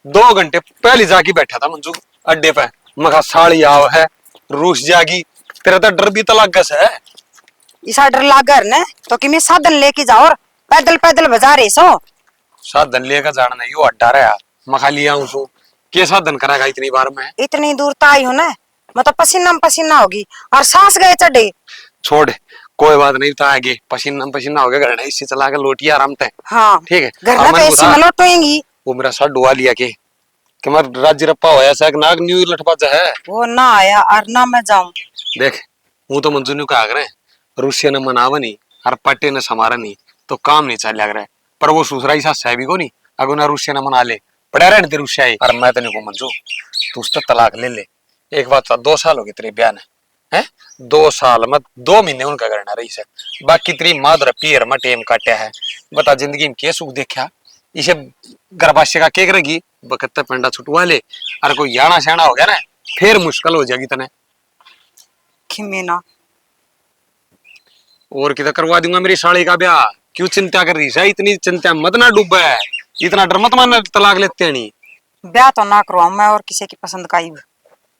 2 घंटे पहले जाके बैठा था मंजू अड्डे पे। मखा साड़ी आओ है रूस जागी, तेरा तो डर भी तो लागस है। इसा डर लागर ने तो कि मैं साधन लेके जाओ और पैदल पैदल बजा रही सो। साधन लेकर जाना नहीं, यो अड्डा रहा मखा लिया हूँ के साधन करेगा इतनी बार में। इतनी दूर तो आई हूं ना, मतलब पसीना में पसीना होगी और सांस गए चढ़े। छोड़ कोई बात नहीं, तो आगे पसीना पसीना हो गया घर इससे चला के लोटी आराम से। हाँ ठीक है घर ना पैसे में लौटेंगी। वो मेरा सर डुआ लिया के कि मैं राज्य रप्पा होया सा नाग न्यू लठबाजा है वो ना आया और ना मैं जाऊं। देख वो तो मंजू का आग्रह रूसिया ने मनावा नहीं और पट्टे ने समारा नहीं तो काम नहीं चल लग रहा है। पर वो सूसरा ही साथ भी को नहीं अगर ना रूसिया ने मना ले पड़ा रहने रूसिया ही। और मैं तेने को मंजू तू उसका तलाक ले ले। एक बात था 2 साल हो गए तेरे ब्याह ने है, 2 साल मत 2 महीने उनका करना रही से बाकी तेरी मादर पीर में टेम काटा है। बता जिंदगी में के सुख देखा इसे गर्भाशय का केक रही बकत्ता पेंडा छुटवा ले और कोई याना शाना हो गया ना फिर मुश्किल हो जाएगी तने। खिमेना और किधर करवा दूंगा मेरी साड़ी का ब्याह, क्यों चिंता कर रही है? इतनी चिंता मत ना डूब है, इतना डर मत मानना तलाक लेते हैं नहीं। ब्याह तो ना करवाऊं मैं और किसी की पसंद का ही।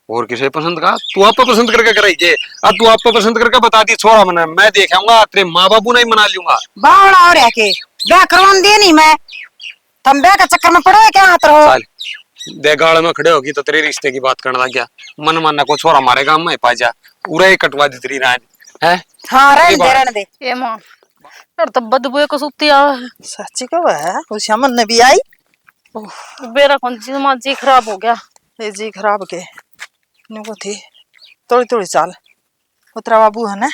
और किसे पसंद का तू आप पसंद करके कराइए। अब तू आप पसंद करके बता दी छोड़ा मना मैं देखाऊंगा तेरे माँ बाबू नहीं मना लूंगा। बावड़ा और के ब्याह करवाने दे नहीं मैं, तुम ब्याह का चक्कर में पड़ो है क्या हाथ रहो। दे गाड़ में खड़े होगी तो तेरे रिश्ते की बात करने लग गया। मन मानना को छोरा हमारे गांव में पा जा उरा कटवा दी तेरी राज है। हाँ रहने दे ये मां यार तब बदबू को सुती आवे सच्ची कब है उस मन ने भी आई। बेरा कौन जी मां जी खराब हो गया। ये जी खराब के नुको थी थोड़ी थोड़ी चाल उतरा बाबू है ना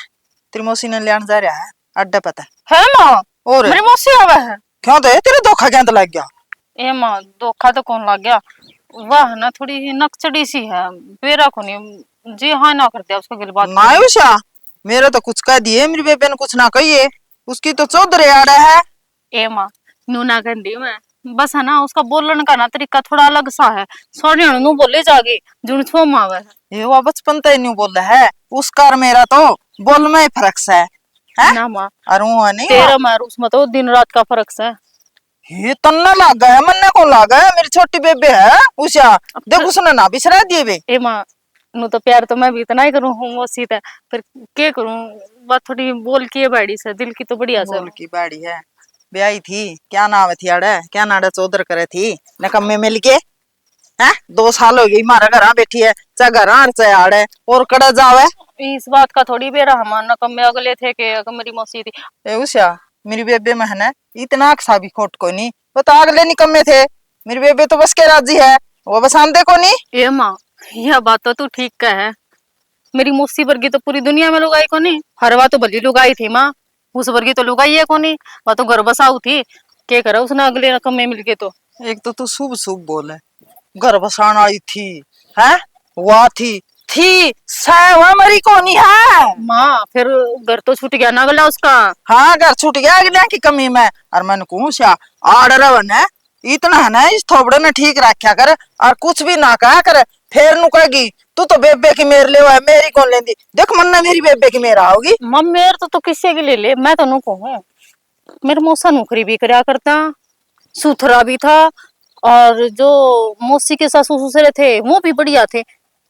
तेरी मौसी ने लियान जा रहा है अड्डा पता है मां और मेरी मौसी आवे है। क्यों तो तेरे धोखा क्या तो लग गया। ए मां धोखा तो कौन लग गया, वाह ना थोड़ी नकचड़ी सी है बेरा को नहीं जी हाँ ना कर दिया उसको गिल बात ना उषा मेरे तो कुछ कह दिए मेरी बेबे ने कुछ ना कहिए उसकी तो चौधरी आड़ा है। ए मां नू ना कहती मैं बस है ना उसका बोलने का ना तरीका थोड़ा अलग सा है। सोने नू बोले जागे जुन छो मावे ये वो बचपन से नहीं बोल रहा है उसका और मेरा तो बोल में ही फर्क है ना मां और वो नहीं तेरा मार उसमें तो दिन रात का फर्क है। ये तन्ना लागा है मन्ने को लागा है मेरी छोटी बेबे है उषा देख उसने ना बिसरा दिए बे। ए मां नु तो प्यार तो मैं भी इतना ही करूं हूं वो सीता फिर के करूं बात थोड़ी बोल की बाड़ी से दिल की तो बढ़िया से बोल की बाड़ी है ब्याही थी क्या नाम थी अड़े क्या नाड़ा चौधर करे थी नकम्मे मिल के हैं 2 साल हो गई मारा घर बैठी है चाहे घर चाहे आड़े और कड़ा जावे। इस बात का थोड़ी बेरा हम नकम्मे अगले थे के मेरी मौसी थी। ए उषा मेरी बेबे में है ना इतना अक्सा भी खोट को नहीं वो तो अगले निकम्मे थे मेरी बेबे तो बस के राजी है वो बस आंदे को नहीं। ए मां यह बात तो तू ठीक का है, मेरी मौसी वर्गी तो पूरी दुनिया में लुगाई को नहीं हर बात तो भली लुगाई थी मां उस वर्गी तो लुगाई है को नहीं वह तो घर बसाऊ थी के करा उसने अगले नकम्मे मिल के तो। एक तो तू शुभ शुभ बोले घर बसाना आई थी है वाह थी सहवा मरी कोनी है मां फिर घर तो छूट गया ना अगला उसका। हाँ घर छूट गया अगले की कमी में और मैंने कहूँ सा आड़ रवन है इतना है ना इस थोबड़े ने ठीक रखा कर और कुछ भी ना कहा कर फिर नु कहेगी तू तो बेबे की मेर ले है मेरी कौन लेंदी देख मन ना मेरी बेबे की मेरा होगी मम मेर तो किसी के ले ले मैं तो नु कहूँ मेरे मौसा नौकरी भी करया करता सुथरा भी था और जो मौसी के सासू ससुरे थे वो भी बढ़िया थे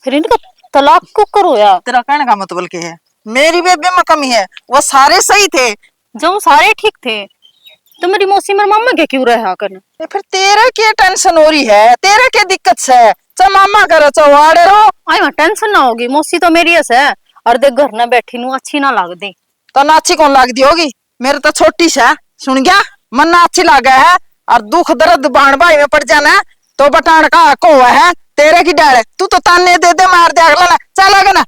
फिर इनका तलाक को करो यार। तेरा कहने का मतलब क्या है मेरी बेबे में कमी है वो सारे सही थे जो सारे ठीक थे तो मेरी मौसी मेरे मामा के क्यों रहा करने। फिर तेरे क्या टेंशन हो रही है तेरे क्या दिक्कत है चा मामा करो चा वाड़े रहो आई वहां टेंशन ना होगी मौसी तो मेरी है और देख घर न बैठी नु अच्छी ना लाग दी तो ना अच्छी कौन लागती होगी मेरे तो छोटी सा सुन गया मन ना अच्छी लागे है और दुख दर्द बाण भाई में पड़ जाना तो बटान का को है तेरे की डाल तू तो ताने दे दे मार दे अगला ना चल आगे ना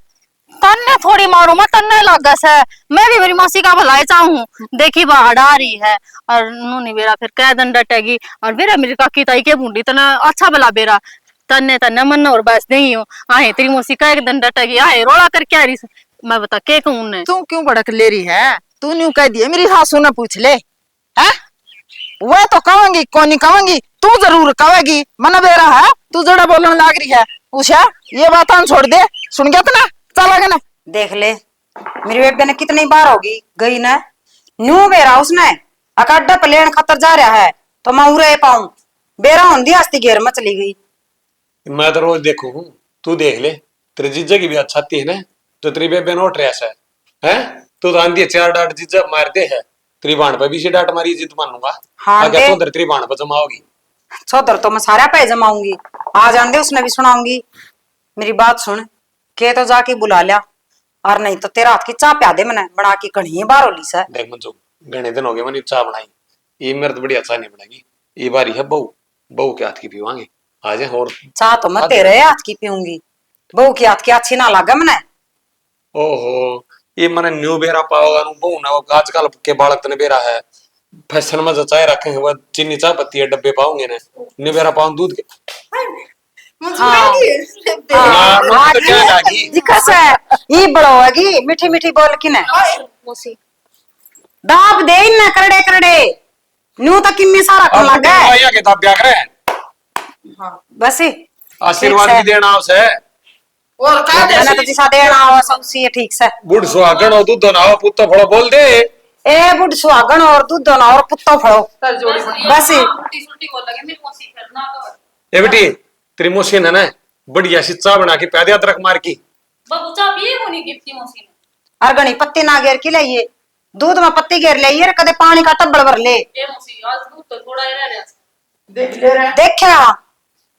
तन्ने थोड़ी मारू मैं तन्ने लगा से मैं भी मेरी मौसी का भलाई चाहूं देखी बाहर आ रही है और नूनी बेरा फिर कह दन डटेगी और बेरा मेरी काकी ताई के बूंदी तना अच्छा भला बेरा तन्ने तन्ने मन और बस नहीं हो आए तेरी मौसी का एक दन डटेगी आए रोला करके आ रही मैं बता के कहूं ने तू क्यों भड़क ले रही है तू न्यू कह दिया मेरी सासू ने पूछ ले है वह तो कहूंगी कौन नहीं कहूंगी तू जरूर कहेगी मन बेरा है तू जड़ा बोलने लाग रही है उषा ये बात हम छोड़ दे सुन गया ना चल आगे ना देख ले मेरी बेबे ने कितनी बार होगी गई ना न्यू बेरा उसने अकाडा प्लेन खतर जा रहा है तो मैं उरे पाऊं बेरा होंदी हस्ती घेर में चली गई। मैं तो रोज देखू हूँ, तू देख ले, तेरे जीजा की भी अच्छा थी ना, जो तेरी बेबे नोट रहा है तू तो आंधी 4 डांट जीजा मारते है, तेरी बाण पे भी से डांट मारी जिद मानूंगा। हाँ आगे दे। तो उधर तेरी बाण पे जमाओगी। चौधर तो मैं सारा पे जमाऊंगी, आ जान दे उसने भी सुनाऊंगी। मेरी बात सुन के तो जाके बुला लिया, और नहीं तो तेरा हाथ की चाह प्या दे मैंने बना के कहीं बार होली से। देख मंजू, घने दिन हो गए मैंने चाय बनाई, ये मेरे तो बड़ी अच्छा नहीं बनाएगी, ये बारी है बहू, बहू के हाथ की पीवांगे आज है। और चाह तो मैं तेरे हाथ की पीऊंगी, बहू की हाथ की अच्छी ना लगे मैंने। ओहो, ये मैंने न्यू बेरा पाओगा नु बहू ना, आजकल के बालक ने बेरा है फैशन में जो चाय रखे हैं वो चीनी चाय पत्ती है डब्बे पाओगे ना, न्यू बेरा पाओ दूध के। हाँ हाँ, मुझे तो क्या लगी? दिक्कत है ये बड़ो होगी मीठी मीठी बोल की ने मौसी दाब दे न करड़े करड़े न्यू तक किम्मी सारा कम अब लगा है। आया के तब ब्याह करे बस ही आशीर्वाद भी देना उसे, और का दे मैंने तो जिसा देना हो सब सी ठीक से। बुढ़ सुहागन हो दूध दोनाओ पुत्तो फड़ो बोल दे। ए बुढ़ सुहागन और दूध दोना और पुत्तो फड़ो कर जोड़ी बनी। बस ही उल्टी सुल्टी बोल लगे मेरी मौसी फिर ना तो ए बेटी, तेरी मौसी ने ना बढ़िया सी चाय बना के प्यादे अदरक मार की। बाबू चा पिए कोनी गिफ्टी मौसी ने और घनी पत्ती ना घेर की लाइए, दूध में पत्ती घेर लाइए, कदे पानी का टब्बड़ भर ले। ए मौसी आज दूध तो थोड़ा ही रह गया देख ले रहे देखा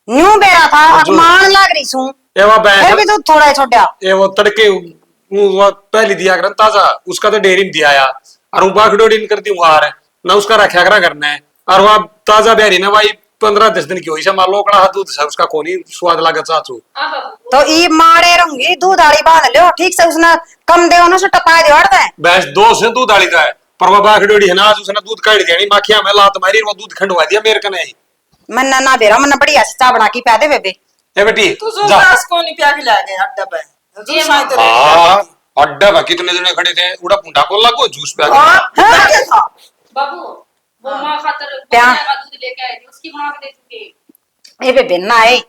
न्यू बेरा था अगमान लाग रही सू, ए वो फिर भी दूध थोड़ा ही छोड़ा। ए वो तड़के वो पहले दिया करन ताजा, उसका तो डेयरी में दिया या और वो बागडोडी कर दी वार ना उसका रखा करा करना है, और वो ताजा बेरी ना भाई 15-10 दिन की हुई से मान लो कड़ा दूध से उसका कोनी स्वाद लागत चाचू। आ बाबू तो ई मारे रहूंगी दूध आड़ी बांध लो ठीक से, उसने कम दे उन्हें टपा दे हड़ता है। बस 2 से दूध डाली था पर वो बागडोडी है ना, आज उसने दूध काट दिया नहीं माखिया में लात मारी, वो दूध खंडवा दिया मेरे कने। मन्ना ना बेरा मन्ना बढ़िया से चाय बना के प्या दे बेबे। ए बेटी तू जो जा। सास को नहीं प्या के ला गए अड्डा पे जी, जो साई तो हाँ, अड्डा बा कितने जने खड़े थे, उड़ा पुंडा को लगो जूस पे क्या था बाबू वो मां खातर क्या? बकरिया का दूध लेके आई थी उसकी बना के दे चुके। ए बेबे ना है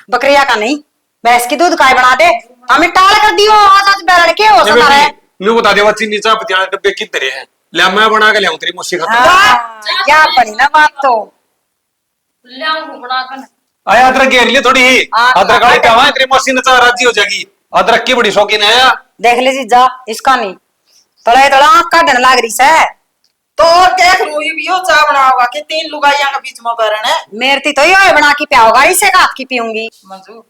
बकरिया का नहीं, भैंस की दूध काय बना दे, हमें टाल कर दियो आज आज बैरण के हो सुना रहे। मैं बता दे वो चीनी चाय पत्ती वाले डब्बे कितने हैं, ले मैं बना के ले आऊं तेरी मौसी खातर। हाँ, या बनी ना बात तो। ले आऊं बना कर आया अदरक घेर लिए थोड़ी ही, हाँ, अदरक वाली हाँ, क्या है तेरी मौसी ने चाय राजी हो जाएगी, अदरक की बड़ी शौकीन है। देख ले जीजा इसका नहीं थोड़ा थोड़ा आँख काटने लाग रही से। तो और क्या करूं ये भी हो चाय बनाओगा कि 3 लुगाइयां के बीच में बैरण है। मेरे तो यो बना के प्याओगा, इसे हाथ की पीऊंगी। मंजू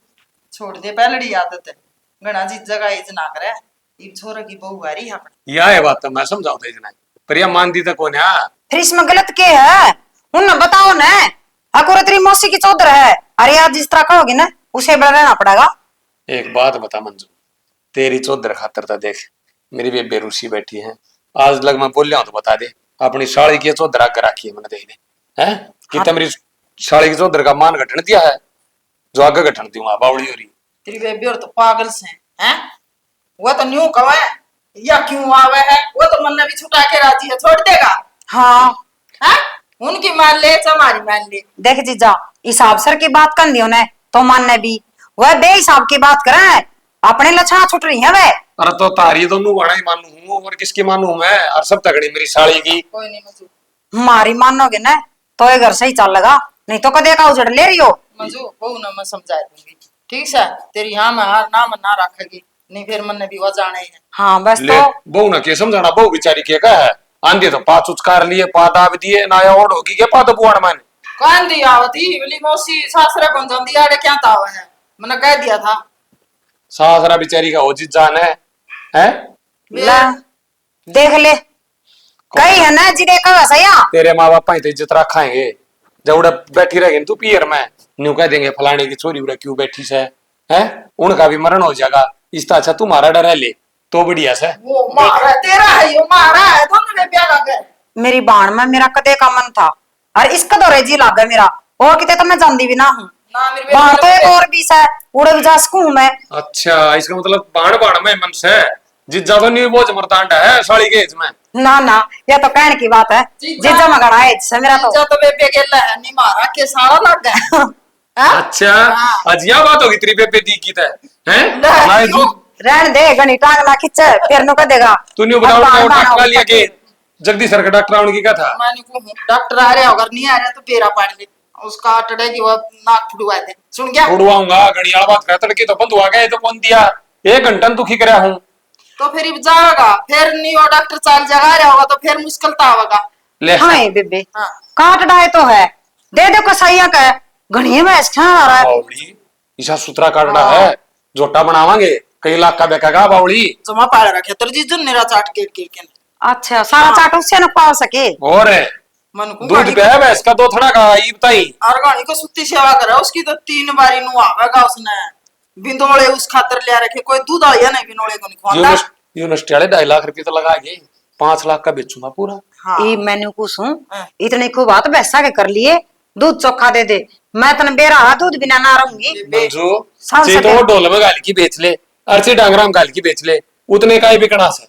छोड़ दे पहलड़ी आदत है, घना जी जगह इज ना करे, ई छोरा की बहू आ रही है अपने। यह है बात तो मैं समझाऊं था इतना, पर यह मानती तो कौन है। फिर इसमें गलत क्या है, उन बताओ ना। अकुर तेरी मौसी की चौधर है, अरे यार जिस तरह कहोगी ना उसे बड़ा रहना पड़ेगा। एक बात बता मंजू, तेरी चौधर खातर था देख मेरी बेबे रूसी बैठी है, आज लग मैं बोल रहा हूं तो बता दे, अपनी साड़ी की चौधर आकर रखी है मैंने देख ले हैं कि हाँ। मेरी साड़ी की चौधर का मान गठन दिया है, जो आगे गठन दी वहां बावड़ी हो रही। तेरी बेबी और तो पागल से हैं, वो तो न्यू कवे या क्यों आवे है, वो तो मन ने भी छुटा के राजी है, छोड़ देगा। हाँ हैं उनकी मान ले हमारी मान ले। देख जीजा हिसाब सर की बात कर दियो ने तो मानने भी, वह बेहिसाब की बात करे अपने लछा छुट रही है वे। अरे तो तारी तो नू वाड़ा ही मानू हूँ और किसकी मानू मैं, और सब तगड़ी मेरी साड़ी की। कोई नहीं मंजू, मारी मानोगे ना तो ये घर से ही चल लगा, नहीं तो कदे का उजड़ ले रही हो। मंजू बहू ना मैं समझा दूंगी, ठीक है तेरी हाँ में हार ना मन ना रखेगी, नहीं फिर मन ने भी वो जाने है। हाँ बस ले तो बहू ना के समझाना, बहू बेचारी के का है, आंधी तो पाँच उचकार लिए पा दाब दिए ना और होगी के पा तो बुआड़ मैंने कौन दी आवती बोली मौसी सासरे कौन जान दिया क्या ताव है, मैंने कह दिया था। सासरा बेचारी का हो जित जान है ला देख ले कही है ना जिदे का सया। तेरे माँ बाप ही तो इज्जत रखाएंगे, जब उड़ा बैठी रहेगी तू पियर में न्यू कह देंगे फलाने की छोरी उड़ा क्यों बैठी से है, उनका भी मरण हो जाएगा, इसका अच्छा तुम्हारा डर है ले तो बढ़िया से। वो मारा तेरा है, ये मारा है दोनों ने प्यार कर। मेरी बाण में मेरा कदे का मन था और इसका तो रेजी लाग मेरा, और किते तो मैं जानती भी ना हूँ। ना मेरे बाण तो एक बेटे और भी है उड़े भी जा सकूं मैं। अच्छा इसका मतलब बाण बाण में मन से जित ज्यादा नहीं बोझ मरतांडा है साड़ी के में। ना ना ये तो कहने की बात है, जीजा- जीजा मगड़ा है इससे मेरा तो। जो तो बेबे गेला है नहीं मारा के सारा लग गया। हाँ? अच्छा हाँ। आज यह बात होगी तेरी बेबे दी की है ले, हैं क्यों? रहन दे गनी टांग ना खिंचे फिर नु देगा। तूने बताओ डॉक्टर लिया के जगदीश सर का डॉक्टर आने की क्या था। मैंने को डॉक्टर आ रहा अगर नहीं आ रहा तो पेरा पाड़ ले। उसका अटड़े की वो नाक फुड़वा दे, सुन गया? उड़वाऊंगा घड़ियाल बात कर तड़के तो बंद हुआ गया, ये तो कौन दिया 1 घंटा दुखी कराया हूँ। तो फिर जाएगा, फिर नहीं वो डॉक्टर चाल जगा रहा होगा तो फिर मुश्किल तो होगा। ले हाँ बेबे हाँ। काट डाए तो है, दे दो कसैया का घड़िया में ऐसा आ रहा है। बावड़ी ईसा सुतरा काटना है, जोटा बनावांगे कई लाख का बेचेगा बावड़ी। जमा पाड़ रखे तेरे जी जुन निरा चाट के अच्छा सारा चाट उससे न पा सके। और मन को दूध पे है भैंस का 2 थड़ा का ई बताई। और गाड़ी को सुत्ती सेवा करा, उसकी तो 3 बारी नु आवेगा उसने। बिंदोले उस खातर ले रखे, कोई दूध आया नहीं बिंदोले को नहीं खवाता। यूनिवर्सिटी वाले 2.5 लाख रुपए तो लगाएंगे, 5 लाख का बेचूंगा पूरा। हाँ। ये मैंने कुछ हूँ हाँ। इतने खूब बात बैसा के कर लिए, दूध चोखा दे दे, मैं तन बेरा दूध बिना ना रहूंगी। मंजू साल चे तो सके। वो डोल में गाल की बेच ले, अर्चे डांगरा में गाल की बेच ले, उतने का ही बिकना से।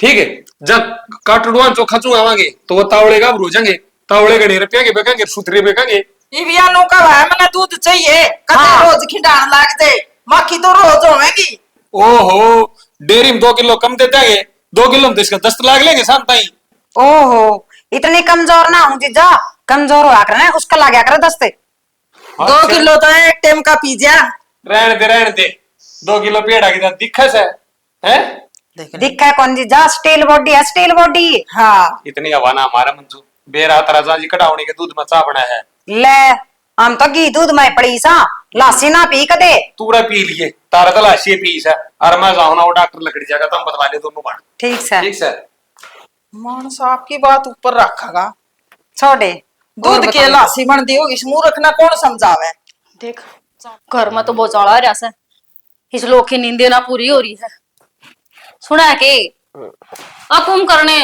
ठीक है, जब काटड़ुआ चोखा चुआवांगे तो वो तावड़े का भरूजेंगे, तावड़े के 1.5 रुपया के बेचेंगे, सूत्रे बेचेंगे। ये बिया नो का है, मैंने दूध चाहिए कते हाँ। रोज खिंडान लाग दे, मक्खी तो रोज होवेगी। ओहो डेयरी में 2 किलो कम देते हैं, 2 किलो में तो इसका 10 लाख लेंगे शाम ताई। ओहो इतनी कमजोर ना हूँ जीजा, कमजोर हुआ कर उसका ला गया कर दस्ते। 2 किलो तो एक टाइम का पी जा। रहने दे 2 किलो पेड़ा की दिक्कत है, हैं? दिखा है कौन जीजा, स्टील बॉडी है स्टील बॉडी। हाँ इतनी हवा ना हमारा मंजू, बेरा तराजा जी कटावनी के दूध में चा बना है। ले हम तो घी दूध में पड़ी सा, लासी ना पी कदे। तूड़ा पी लिए तारा तो लाशी पीस है, और मैं जाऊँ ना वो डॉक्टर लकड़ी जाएगा, तुम बतवा ले दोनों बात। ठीक से ठीक है मान साहब की बात ऊपर रखेगा, छोड़े दूध के लासी बन दी होगी, मुंह रखना कौन समझावे। देख घर में तो बोचाड़ा रहा से, इस लोग की नींदे ना पूरी हो रही है। सुना है के अकुम करने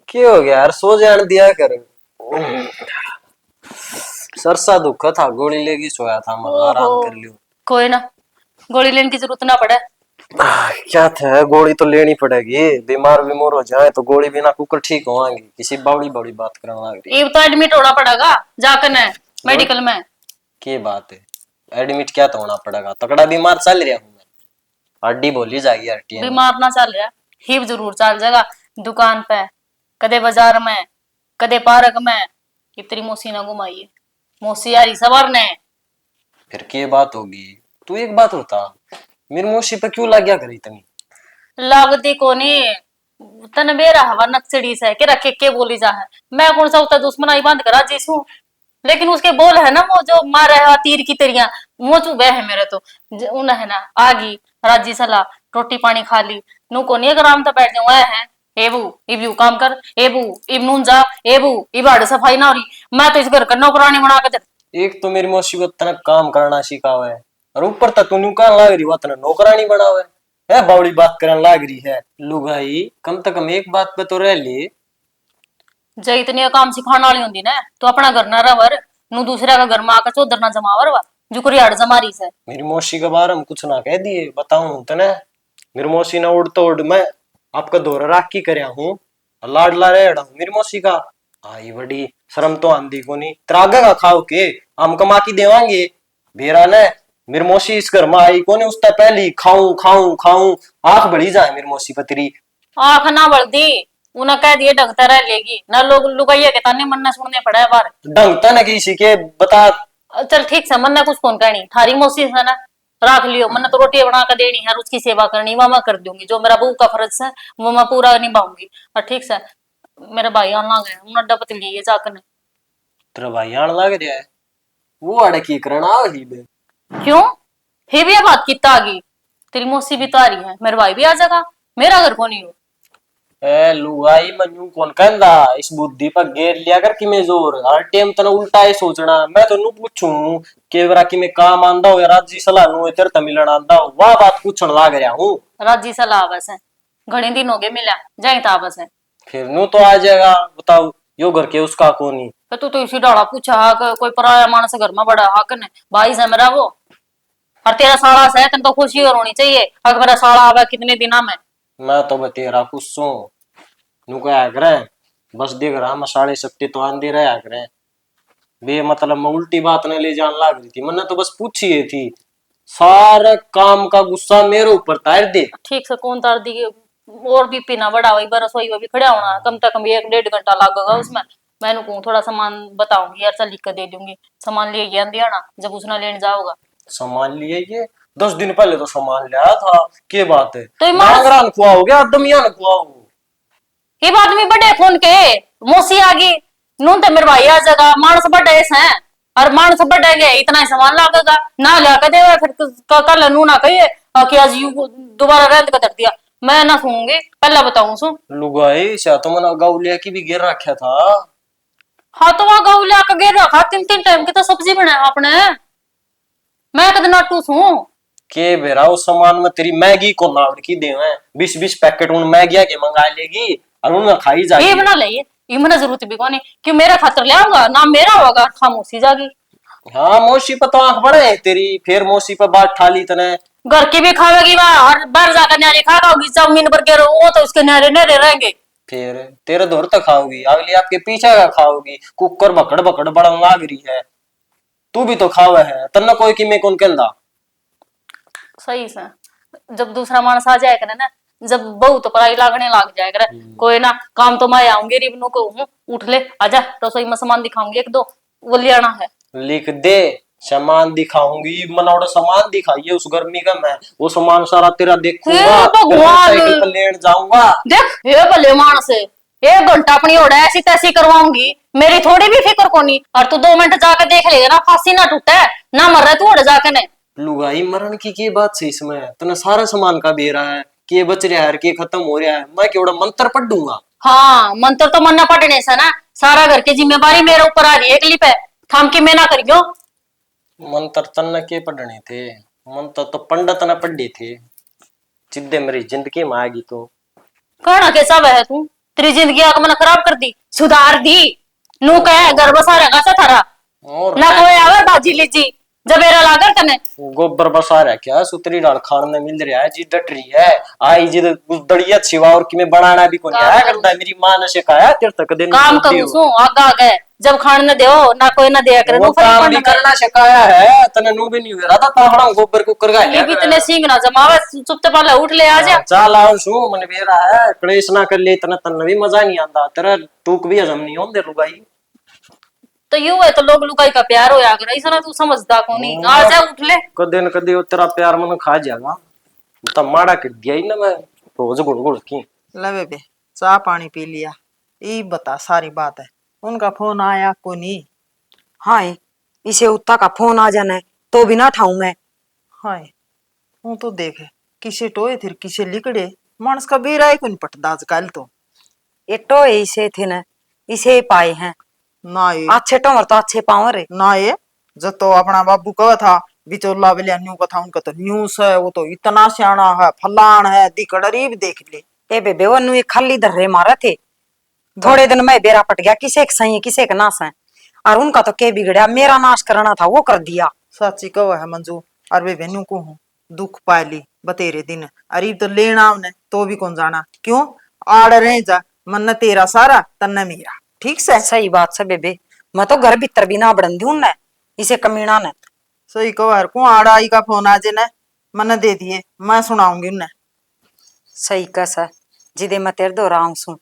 क्या हो गया यार, सो जान दिया कर। सरसा दुख था, गोली लेगी सोया था, मैं आराम कर लियो। कोई ना, गोली लेने की जरूरत ना पड़े। क्या था, गोली तो लेनी पड़ेगी, बीमार हो जाए तो गोली बिना कुकर ठीक होंगी, किसी बड़ी बड़ी बात करना लग रही। ये तो एडमिट होना पड़ेगा जाकर न मेडिकल में। की बात है, एडमिट क्या तो होना पड़ेगा, तगड़ा बीमार चल रहा हूँ मैं, हड्डी बोली जाएगी हड्डी। बीमार ना चल रहा, हिप जरूर चल जाएगा, दुकान पे कदे बाजार में कदे पार्क में। इतनी मौसी ना घुमाइए, मौसी यारी सवार ने। फिर क्या बात होगी, तू एक बात होता, मेरी मौसी पे क्यों लग गया करी इतनी। लागती कोनी तन बेरा हवा नक्सड़ी से के रखे के बोली जा है, मैं कौन सा उतना दुश्मनाई बांध करा जीसू। लेकिन उसके बोल है ना, वो जो मारे है तीर की तरिया वो चुबे है मेरे तो। उन है ना आगी राजी सला रोटी पानी खा ली, नू को नहीं आराम तो बैठ जाऊँ है एबू इब यू काम कर, एबू इब नून जा, एबू इबाड़ सफाई ना हो रही, मैं तो इस घर का नौकरानी बना के दे। एक तो मेरी मौसी को तना काम करना सिखावे है, और ऊपर तक तू नुकान लाग रही, वतना नौकरानी बनावे है, बावड़ी बात करने लाग रही है। लुगाई कम से कम एक बात पे तो रह ली। जो इतने काम सिखाने वाली होंगी ना, तो अपना घर ना रवर नू दूसरे का घर में आकर चौधर ना जमावर वा जुकरी हड़ जमारी से। मेरी मौसी के बारे में कुछ ना कह दिए, बताऊं तने मेरी मौसी ने उड़ तो उड़ मैं आपका दौरा राख की करया हूँ, लाडला रेड़ा हूँ मेरी मौसी का। आई बड़ी शर्म तो आंधी को नहीं, त्रागा का खाओ के हम कमा की देवांगे। बेरा ने मेरी मौसी इस घर में आई कोने, उससे पहली खाऊं खाऊं खाऊं आंख बढ़ी जाए मेरी मौसी पतरी। आंख ना बढ़ दी, उन्हें कह दिए ढंगता रह लेगी ना, लोग लुगाइया के ताने मन ना सुनने पड़ा है बार। ढंगता न किसी के बता। चल ठीक से मन ना कुछ कौन कहनी, थारी मौसी है ना राख लियो, मन तो रोटी बना कर देनी है, उसकी सेवा करनी वो मैं कर दूंगी, जो मेरा बहू का फर्ज है वो मैं पूरा निभाऊंगी। और ठीक से मेरे भाई आना गए उन्हें अड्डा पतली है जाकर ने। तेरा भाई आने लग रहा है, वो अड़े की करना ही बे। क्यों फिर भी ये बात कितना आ गई, तेरी मौसी भी तो आ रही है, मेरे भाई भी आ जाएगा, मेरा घर कौन ही हो। ए लुगाई मनु कौन कहंदा, इस बुद्धि पर घेर लिया कर कि मैं जोर हर टाइम तना उल्टा है सोचना। मैं तो नु पूछूं के बरा कि मैं काम आंदा हो या राजी सलाह नु तेरे त मिलन आंदा हो, वाह बात पूछण लाग रहा हूं। राजी सलाह बस है, घणे दिन हो गए मिला जाए था बस है। फिर नु तो आ जाएगा, बताओ यो घर के उसका कोनी। तू तो इसी डाला पूछा हा कोई पराया मानस घर में बड़ा हक ने भाई से मेरा वो, और तेरा साला से तेन तो खुशी और होनी चाहिए, अगर मेरा साला आवा कितने दिना में। मैं तो बतेरा कुछ सो नु क्या करे, बस देख रहा मैं साढ़े शक्ति तो आंदी रहा करे बे, मतलब मैं उल्टी बात न ले जान लाग रही थी, मैंने तो बस पूछी है थी, सारा काम का गुस्सा मेरे ऊपर तार दे। ठीक से कौन तार दी, और भी पीना बड़ा वही बरस वही भी खड़ा होना, कम से कम 1-1.5 घंटा लगेगा उसमें। मैंने कहूँ थोड़ा सामान बताऊंगी यार, चल लिख कर दे दूंगी, सामान ले गया दिया जब उसने लेने जाओगा। सामान लिए ये 10 दिन पहले तो सामान लाया था, के बात है? तो ईमान डांगरा ने खुआओ क्या दमिया ने खुआओ? ये बात में बड़े फोन के मौसी आ गई, नून तो मेरे भाई आ जाएगा, मानस बड़े हैं और मानस बड़े गए इतना ही सामान लागेगा ना ला कर देगा, फिर कल नू ना कहिए कि आज यू दोबारा रेंट का दर दिया, मैं ना सुनूंगी, पहला बताऊं सु। लुगाई से तो मना गौलिया की भी गिर रखा था। हाँ तो वहां गऊ ला के गिर रखा, 3 टाइम की तो सब्जी बनाया आपने, मैं कद नाटू सू। के बेरा उस सामान में तेरी मैगी को नावड़ की दे 20-20 पैकेट उन मैगी के मंगा लेगी और उन्हें खाई ये जाएगी। बना ले ये मना जरूरत भी कोनी कि मेरा खातर ले आऊंगा ना, मेरा होगा खामोशी जागी। हाँ मौसी पर तो आंख बड़े तेरी, फिर मौसी पर बात ठाली तने। घर की भी खावेगी वह, और बाहर जाकर न्यारे खागा होगी, चाउमीन बर्गर वो तो उसके न्यारे न्यारे रहेंगे। फिर तेरे दौर तक खाओगी, अगली आपके पीछे का खाओगी, कुकर बकड़ बकड़ बड़न लाग रही है। तू भी तो खावे है तन्ना कोई की मैं कौन कहंदा। सही से जब दूसरा मानस आ जाएगा ना, जब बहू तो पराई लागने लग जाएगा, कोई ना काम तो मैं आऊंगी रिबनू को उठ ले आजा, रसोई में सामान दिखाऊंगी 1-2 वो ले आना है। लिख दे सामान दिखाऊंगी, मनोड़ा सामान दिखाइए उस गर्मी का, मैं वो सामान सारा तेरा देखूंगा, हे भगवान! फिर साइकिल पर लेने जाऊंगा। देख ये भले मानस है, 1 घंटा अपनी ओढ़ ऐसी तैसी करवाऊंगी, मेरी थोड़ी भी फिक्र कोनी, और तू 2 मिनट जाकर देख लेगा ना, फांसी ना टूटे ना मर रहा तू ओढ़ जाके ने। लुगाई मरण की बात से इसमें तने सारा सामान का बेरा है, के बच रहा है के खत्म हो रहा है, मैं केवड़ा मंत्र पढ़ दूंगा। हाँ मंत्र तो मरना पड़ने से ना, सारा घर की जिम्मेवारी मेरे ऊपर आ रही है अगली पे, थाम के मैं ना करियो। मंत्र तन्ने के पढ़ने थे, मंत्र तो पंडित ने पढ़े थे, जिद्दे मेरी जिंदगी में आएगी तो। कहना कैसा वह है तू, तेरी जिंदगी आग मैंने खराब कर दी, सुधार दी, नू कह घर बसा रहेगा सा थारा और ना कोई आवे बाजी लीजी जबेरा लागर तने। गोबर बसा रहा क्या सुतरी डाल खाने मिल रहा है जी, डट रही है आई जी दड़िया छिवा और कि मैं बनाना भी को नहीं आया करता, मेरी मां ने सिखाया तेरे तक दिन काम करूं सू आगा आगे, जब खान न दो ना कोई ना दिया करे, वो काम भी करना सिखाया है तने, नू भी नहीं हो रहा था तावड़ा गोबर कुकर का ये भी तने सींग ना जमावे, चुपचाप वाला उठ ले आ जा। चल आओ सू मन बेरा है, क्लेश ना कर ले तने, तने भी मजा नहीं आंदा, तेरा टूक भी हजम नहीं होंदे रुगाई। तो यूं है तो लोग लुगाई का प्यार हो जाकर, ऐसा ना तू समझदा को नहीं, आ जा उठ ले। कदे न कदे वो तेरा प्यार मन खा जाएगा, तो माड़ा कर दिया ही ना मैं रोज गुड़ गुड़ की। ले बेबे चाह पानी पी लिया, ये बता सारी बात है, उनका फोन आया को नहीं? हाँ इसे उत्ता का फोन आ जाना है तो भी ना ठाऊं मैं। हाय वो तो देखे किसे टोए थे किसे लिकड़े, मानस का बेरा ही को नहीं पटदा आजकल तो। ये तो इसे थे ना, इसे पाए हैं ना ये अच्छे टोमर तो अच्छे पाओ रे। ना ये जो तो अपना बाबू कहा था बिचौला बिलिया न्यू का था, उनका तो न्यूज है, वो तो इतना सियाना है फलान है दिकड़रीब देख ले। ए बेबे वो नु खाली धर्रे मारे थे, थोड़े दिन में बेरा पट गया, किसे एक सही किसे एक नाश है, और उनका तो के बिगड़या, मेरा नाश करना था वो कर दिया। सच्ची कहो है मंजू, और वे बेनू को हूँ दुख पाली बतेरे दिन, अरे तो लेना उन्हें तो भी कौन जाना, क्यों आड़ रहे जा, मन तेरा सारा तन्ने मेरा, ठीक से। सही बात से बेबे, मैं तो घर भीतर भी ना बढ़न दी उन्हें, इसे कमीना ने। सही कहो यार, को आड़ा आई का फोन आज ने मन दे दिए, मैं सुनाऊंगी उन्हें। सही कैसा जिदे मैं तेरे दो राम सु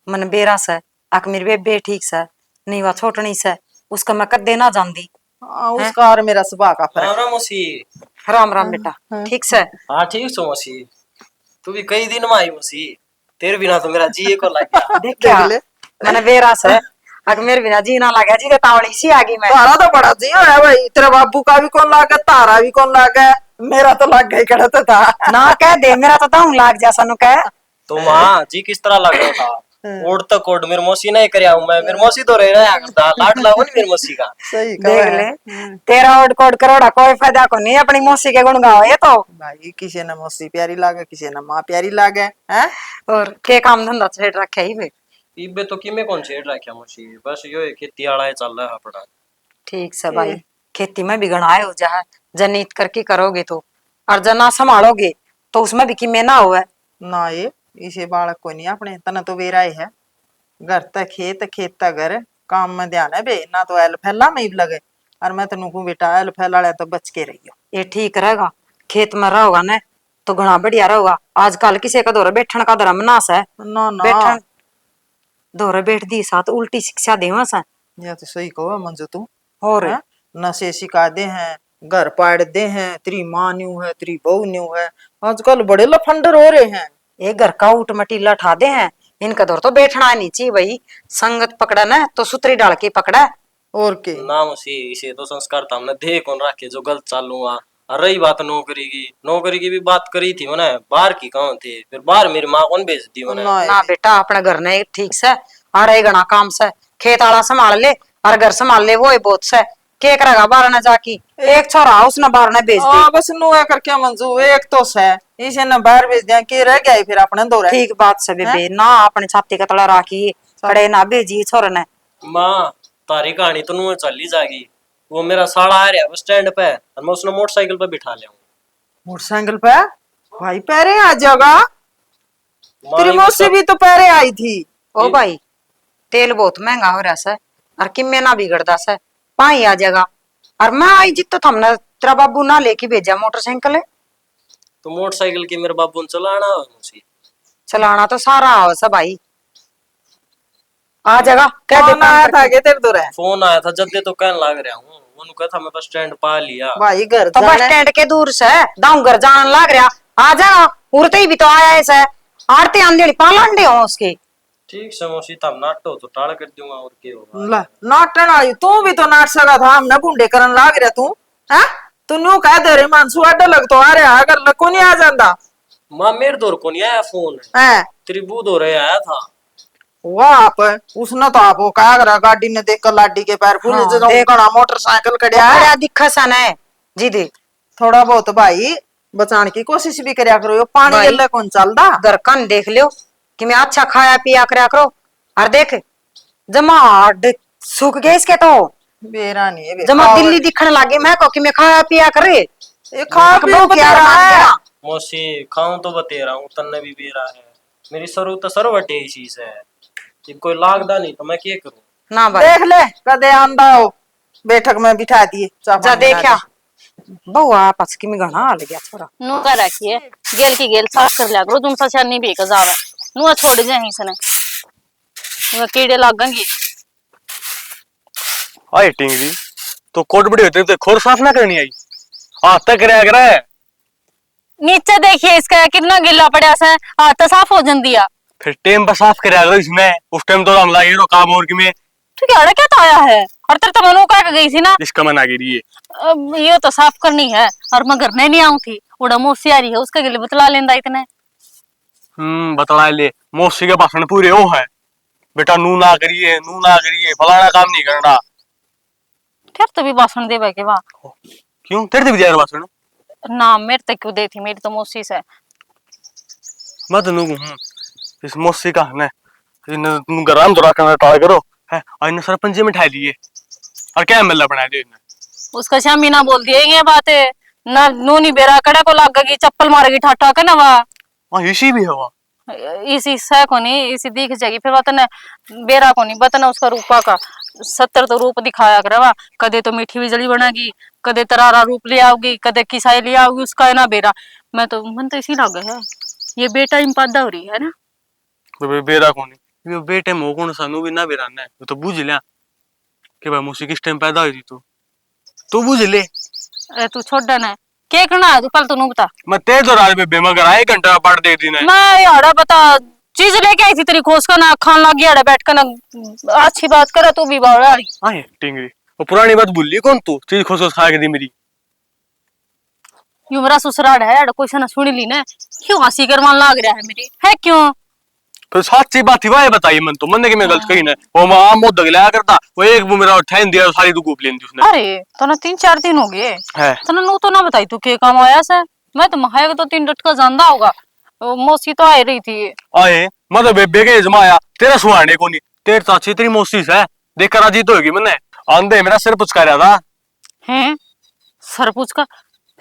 मन बेरा से आक मेरी बेबे ठीक से नहीं, वा छोटनी से उसका मैं कद देना जानदी। उसका और मेरा सुबह का फर्क। राम राम मौसी। राम राम बेटा, ठीक से? हाँ ठीक सो मौसी, तू भी कई दिन में आई मौसी, तेरे बिना तो मेरा जी को लग गया। देख क्या मैंने बेरा से अगर मेरे बिना जी ना लगा, जी तावड़ी सी आ गई मैं। तारा तो बड़ा जी है भाई, तेरे बाबू का भी कौन लागे, तारा भी कौन लागे, मेरा तो लग गई कहते था ना कह दे, मेरा तो दाऊ लाग जा सनु कह। तो माँ जी किस तरह लग रहा था, ओढ़ तक ओढ़ मेरी मौसी नहीं करया हूं मैं, मेरी मौसी तो रह करता लाड लागो नहीं मेरी मौसी का। सही देख ले तेरा ओढ़ कोड करोड़ा कोई फायदा को नहीं, अपनी मौसी के गुण गाओ ये तो। भाई किसी ने मौसी प्यारी लागे, किसी ने माँ प्यारी लागे हैं, और के काम धंधा छेड़ रखे ही बे। इबे तो किमे कौन छेड़ रखा मौसी, बस यो है खेती आड़ा है चल रहा है अपना। ठीक से भाई, खेती में भी गणाए हो जा, जनित करके करोगे तो, और जना संभालोगे तो उसमें भी किमे ना हुआ। ना ये इसे बालक को नहीं अपने तना तो बेरा ही है, घर तक खेत खेत तक घर, काम में ध्यान है बे, ना तो एल फैला में ही लगे, और मैं तेन को बेटा एल फैला तो बच के रहियो। ये ठीक रहेगा, खेत में रहोगा ना तो घना बढ़िया रहोगा। आजकल किसी का दौर बैठन का धर्म नाश है, ना ना बैठन दोहरे बैठ दी साथ उल्टी शिक्षा देवा सा ये तो सही कहो मंजू तू। और हैं? नशे सिखा दे हैं, घर पाड़ दे हैं, तेरी माँ न्यू है, तेरी बहू न्यू है। आजकल बड़े लफंडर हो रहे हैं। एक घर का ऊट मटीला ठा दे हैं। इनका दौर तो बैठना नहीं चाहिए भाई। संगत पकड़ा ना तो सुतरी डाल के पकड़ा। और के नाम से इसे तो संस्कार था हमने देह कौन रखे जो गलत चालू हुआ। और रही बात नौकरी की भी बात करी थी मैंने, बाहर की कहाँ थे, फिर बाहर मेरी माँ कौन भेज दी मैंने। ना बेटा अपने घर ने ठीक से आ रहे घना काम से खेत आला संभाल ले और घर संभाल ले वो ही बहुत से के करेगा बाहर न जाकी। एक छोरा उसने बाहर ने भेज दी। बस नु है करके मंजू एक तो है इसे न बाहर भेज दिया के रह गया फिर अपने दौरे। ठीक बात से बेबे ना अपने छाती का तला राखी खड़े ना भेजी छोरे ने। माँ तारी कहानी तो नुआ चल ही जाएगी। वो मेरा साला आ रहा है बस स्टैंड पे और मैं उसने मोटरसाइकिल पे बिठा लिया हूँ। मोटरसाइकिल पे भाई पैरे आ जाएगा। तेरी माँ मौसी भी तो पैरे आई थी। ओ भाई तेल बहुत महंगा हो रहा है और किम्मे ना बिगड़ता से पाई आ जाएगा। और मैं आई जित तो हमने तेरा बाबू ना लेके भेजा मोटरसाइकिल है। तो मोटरसाइकिल की मेरे बाबू ने चलाना है मुझे। चलाना तो सारा आवा सा भाई आ जाएगा। कह दे कौन आया था के तेरे दौरे? फोन आया था जल्दी तो कहने लग रहा हूँ। उन्होंने कहा था मैं बस स्टैंड पा लिया। भाई घर तो बस जाना है। स्टैंड के दूर से दाऊ घर जाने लग रहा आ जाएगा। उड़ते ही भी तो आया ऐसा आरती आंधी पालांडे हो उसके। ठीक से मौसी तब नाटो तो टाल कर दूंगा और क्या होगा। ला नाटन आई तू भी तो नाट सका था हमने गुंडे करन लाग रहा तू। हैं तू न्यू कह दे रे मानसू अड्डा लग तो आ रहा अगर लको नहीं आ जांदा। माँ मेरे दौर को नहीं आया फोन, हैं तेरी बू दौर आया था। वाह आप उसने तो आपको कहा करा गाड़ी ने देख कर लाडी के पैर फूले हाँ, जो देख। गड़ा मोटरसाइकिल कड़िया है। बड़ा दिखा सन है जी दे थोड़ा बहुत भाई बचाने की कोशिश भी करया करो। यो पानी भाई। गल्ला कौन चलदा। घर कन देख लियो कि मैं अच्छा खाया पिया करया करो। और देख जमा सूख गए इसके तो बेरा नहीं है जमा दिल्ली दिखने लगे मैं को कि मैं खाया पिया करे। ये खा पी बहू क्या मान रहा गया। है। मौसी खाऊं तो बते रहा हूँ तन्ने भी बेरा है। मेरी सरू तो सरवटे इसी से है। जब कोई लागदा नहीं तो मैं क्या करूँ। ना भाई देख ले कदे आंदा हो बैठक में बिठा दिए जा देखा बहु आपस की में घना हाल गया छोरा। नु का रखिए गेल की गेल साफ कर लिया करो तुम सचा नहीं भी जावे नु छोड़ जाए इसने नु कीड़े लगेंगे। आई टिंगरी तो कोट बड़ी होती तो खोर साफ ना करनी आई हाथ तक कराया करा है। नीचे देखिए इसका कितना गिल्ला पड़ा सा हाथ साफ हो जन दिया। फिर टेम पर साफ कराया करो इसमें उस टाइम तो हम लागे काम और की में तू क्या क्या तो आया है और तेरे तो मनु का गई थी ना इसका मन आ गई है। अब ये तो साफ करनी है और मैं घर में नहीं आऊं थी उड़ा मोसी आ रही है उसके लिए बतला लेंदा इतने। बतला ले मौसी के भाषण पूरे वो है बेटा नू ना करिए फलाना काम नहीं करना। फिर तो भी भाषण दे के वाह क्यों तेरे से भी दिया भाषण ना मेरे तक क्यों दी थी मेरी तो मौसी से। मैं तो नू इस मौसी का है इन गराम तो रखना टाल करो है और सरपंच में ठा लिए और क्या एमएलए बना दिए उसका शामी ना बोल दिए ये बातें ना नूनी बेरा कड़े को लाग गई चप्पल मारेगी ठाठा के ना वाह इसी भी हवा इसी से को नहीं इसी दिख जाएगी फिर वतन बेरा को नहीं बतना उसका रूपा का 70 तो रूप दिखाया करवा कदे तो मीठी बिजली बनेगी कदे तरारा रूप ले आओगी कदे किसाई ले आओगी उसका है ना बेरा। मैं तो मन तो इसी लगे है ये बेटा इम्पादा हो रही है ना बेरा को नहीं ये बेटे मो कौन सा नू भी ना बेराना है तो बुझ लिया कि भाई मुझसे किस टाइम पैदा हुई थी तू बुझ ले तू छोड़ देना क्या करना है तू कल तू बता। मैं तेज तो रात में बेमा कर आए घंटा पढ़ दे दी मैं यार बता चीज लेके आई थी तेरी खोज का ना खान लग गया बैठ कर ना अच्छी बात करे तू भी बावड़ा आए टिंगरी वो पुरानी बात भूल ली कौन तू चीज खोस खा के दी मेरी यू मेरा ससुराल है कोई से ना सुनी ली ना क्यों हंसी कर मन लाग रहा है मेरी है क्यों फिर सच्ची बात थी वाह बताइए मन तो मन ने कि मैं गलत कही ना वो मां मुंह दगलाया करता वो एक वो मेरा ठहन दिया सारी तू कूप लेनी उसने। अरे तो ना 3-4 दिन हो गए है तो ना तो ना बताई तू के काम आया से मैं तो महायग तो 3 डटका जानदा होगा मौसी तो आ रही थी आए मतलब बेबे के जमाया तेरा सुहाने को नहीं तेरे चाची तेरी मौसी से देख कर राजी तो होगी मैंने आंधे मेरा सिर पुचका रहा था हैं सर पुचका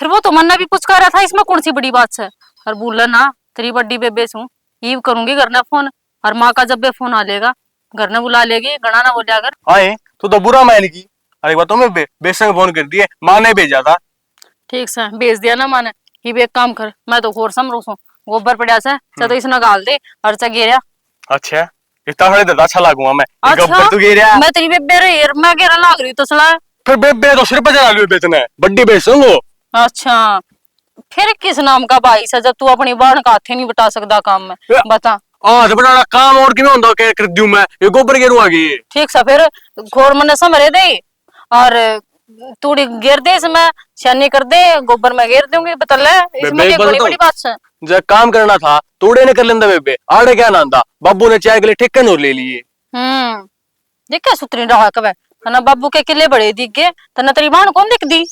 फिर वो तो मन्ना भी पुचका रहा था इसमें कौन सी बड़ी बात है और बोला ना तेरी बड्डी बेबे सू ये करूंगी घर ना फोन और माँ का जब भी फोन आ लेगा घर ने बुला लेगी गणा ना बोलिया अगर आए तो बुरा मान की अरे बात मैं बेसंग फोन कर दिए माँ ने भेजा था ठीक से भेज दिया ना माने ये भी एक काम कर मैं तो घोर समरो सू गोबर पड़ा से तो इसने गाल दे और चा गिरा अच्छा इतना थोड़े देता अच्छा लागूंगा मैं। ये अच्छा गब्बर तू गिर मैं तेरी बेबे रे यार, मैं गिरने लाग रही तो सला। फिर बेबे तो सिर पे चढ़ा लियो बेचना है, बड्डी बेचूंगो। अच्छा फिर किस नाम का भाई सा, जब तू अपनी बहन का हाथे नहीं बटा सकता काम में, बता। तो बड़ा काम और किमें होंदा के कर दूं मैं, ये गोबर गिरू आगे। ठीक सा फिर घोर मन समरे दे और तूड़ी गिर दे, इसमें छानी कर दे, गोबर में गिर दूंगी, बता ले। इसमें बेबे क्या एक बात बड़ी बताऊं? बड़ी बात है। जब काम करना था तोड़े ने कर लेंदा बेबे, आड़े क्या नांदा बाबू ने चाय के लिए ठेके नोर ले लिए। ये क्या सुतरी रहा कवे, तना बाबू के किले बड़े दिख गए, तना तेरी बहन कौन दिख दी।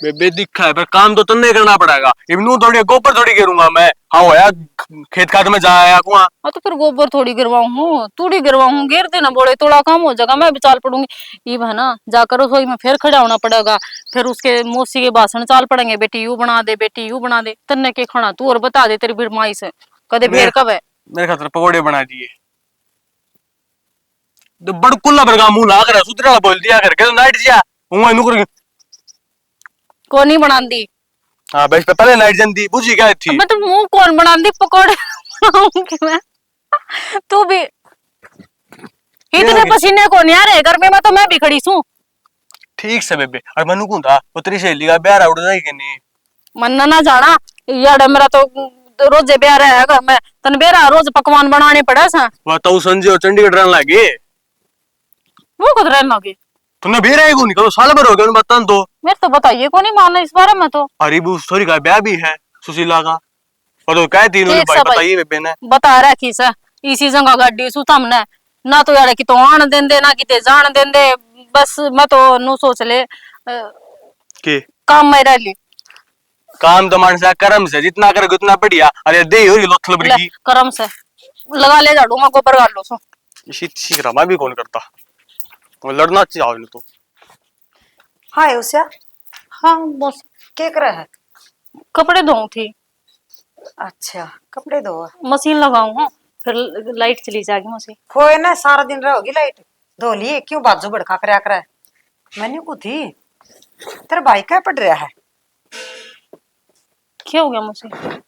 बेबे दिखा है पर काम तो तन्ने करना पड़ेगा, इवनू थोड़ी गोबर थोड़ी गिरूंगा मैं। हाँ होया खेत खाद में जाया कुआं। हाँ तो फिर गोबर थोड़ी गिरवाऊं हूँ, तूड़ी गिरवाऊं, गिर देना बोले थोड़ा काम हो जाएगा, मैं भी चाल पड़ूंगी। ये है ना, जाकर रसोई में फिर खड़ा होना पड़ेगा, फिर उसके मौसी के बासन चाल पड़ेंगे, बेटी यू बना दे, बेटी यू बना दे, तन्ने के खाना तू और बता दे तेरी बिरमाई से कदे भेड़ कब है। मेरे खातर पकौड़े बना दिए तो बड़कुल्ला बरगा मुंह ला कर सुतरा बोल दिया करके तो नाइट जिया हूं इनु कर। कौन नहीं बनाती। हां बस पहले नाइट जंदी बुझी क्या थी। मैं तो मुंह कौन बनाती पकौड़े बनाऊंगी मैं, तू भी इतने पसीने को नहीं आ रहे घर में, मैं तो मैं भी खड़ी हूं। ठीक से बेबे और मनु को था वो तेरी सहेली का ब्याह उड़ जाएगी कि नहीं। मन्ना ना जाना यार, मेरा तो रोजे ब्याह है घर में, तन बेरा रोज पकवान बनाने पड़ा सा। वो तो संजय और चंडीगढ़ रहने लगे। वो कद रहने लगे। तूने भी रहेगा नहीं कल साल भर हो गया बता तो। मेरे तो बताइए को नहीं मानना इस बारे में तो। अरे वो सॉरी का ब्याह भी है सुशीला का, और तो कह तीनों ने भाई बताइए बेबे ने बता रखी सा इसी जगह गाड़ी सु हमने ना तो यार कि तो आन देंदे ना किते जान देंदे, बस मैं तो नु सोच ले के काम में रह ली। काम तो मान से कर्म से जितना करोगे उतना बढ़िया। अरे दे हो लोथल बड़की कर्म से लगा ले झाड़ू मैं गोबर गाल लो सो। इसी सीख रहा भी कौन करता, वो लड़ना चाहिए तो। हाय उसे हाँ बस क्या कर रहा है। कपड़े धोऊं थी, अच्छा कपड़े धो। मशीन लगाऊं हूं, फिर लाइट चली जाएगी मशीन। खोए ना सारा दिन रहोगी लाइट धो लिए क्यों बाजू बड़का करया करे। मैंने को थी तेरा भाई क्या पड़ रहा है। क्या हो गया मशीन।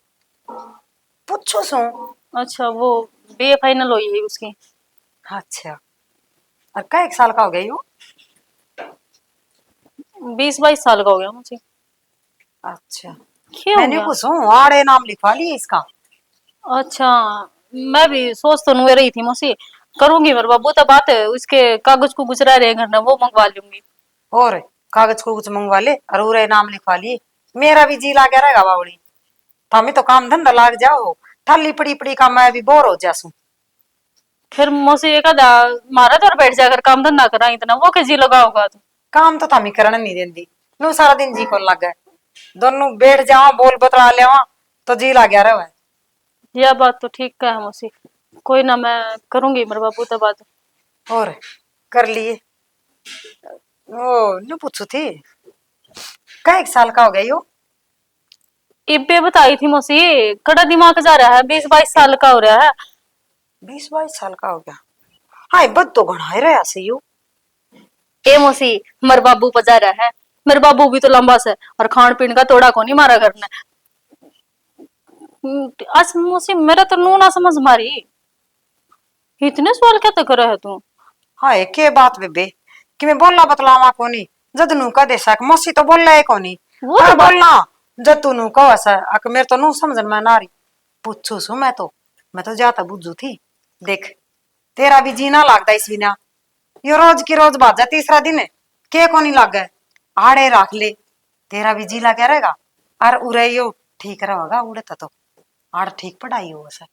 पूछो सो। अच्छा वो बे फाइनल हुई है उसकी। अच्छा और क्या एक साल का हो गया यू। 20-22 साल का हो गया मुझे। अच्छा क्या हो मैंने गया। पूछूं आड़े नाम लिखवा लिए इसका। अच्छा मैं भी सोच तो नुए रही थी मौसी, करूंगी मेरे बाबू तो बात है, उसके कागज को गुजरा रहे घर में वो मंगवा लूंगी। और कागज को कुछ मंगवा ले और उरे नाम लिखवा लिए। मेरा भी जी लागे रहेगा बावड़ी, हमें तो काम धंधा लाग जाओ, थाली पड़ी पड़ी का मैं भी बोर हो जासू। फिर मौसी एक आधा मारा तो बैठ जाकर काम धंधा करा इतना वो के जी लगाओगा तो। काम तो थामी करने नहीं देंदी नू सारा दिन जी को लग गए दोनों बैठ जाओ बोल बतला ले तो जी ला गया रहा। यह बात तो ठीक है मौसी, कोई ना मैं करूंगी मेरे बाबू तो बात। और कर लिए ओ नू पूछू थी क्या एक साल का हो गया यो। इब्बे बताई थी मौसी, कड़ा दिमाग जा रहा है, 20-22 साल का हो रहा है। 20-22 साल का हो गया। हाँ बद तो घना ही रहा से यू। ए मौसी मेरे बाबू पजा रहा है, मेरे बाबू भी तो लंबा से और खान पीन का तोड़ा को नहीं मारा करना। आज मौसी मेरा तो नू ना समझ मारी, इतने सवाल क्या कर रहा है तू। हाँ के बात बेबे कि मैं बोलना बतलावा कोनी जद नू का दे सक मौसी तो बोल रहे कोनी वो तो बोलना जद तू नू कह सा अक मेरे तो नू समझ में ना रही। पूछू सु मैं तो जाता बुझू थी। देख तेरा भी जीना लगता इस बिना यो रोज की रोज बात जा तीसरा दिन है के कोनी लग गए आड़े रख ले तेरा भी जी लगे रहेगा और उरे यो ठीक रहेगा उड़े तो आड़ ठीक पढ़ाई हो सर।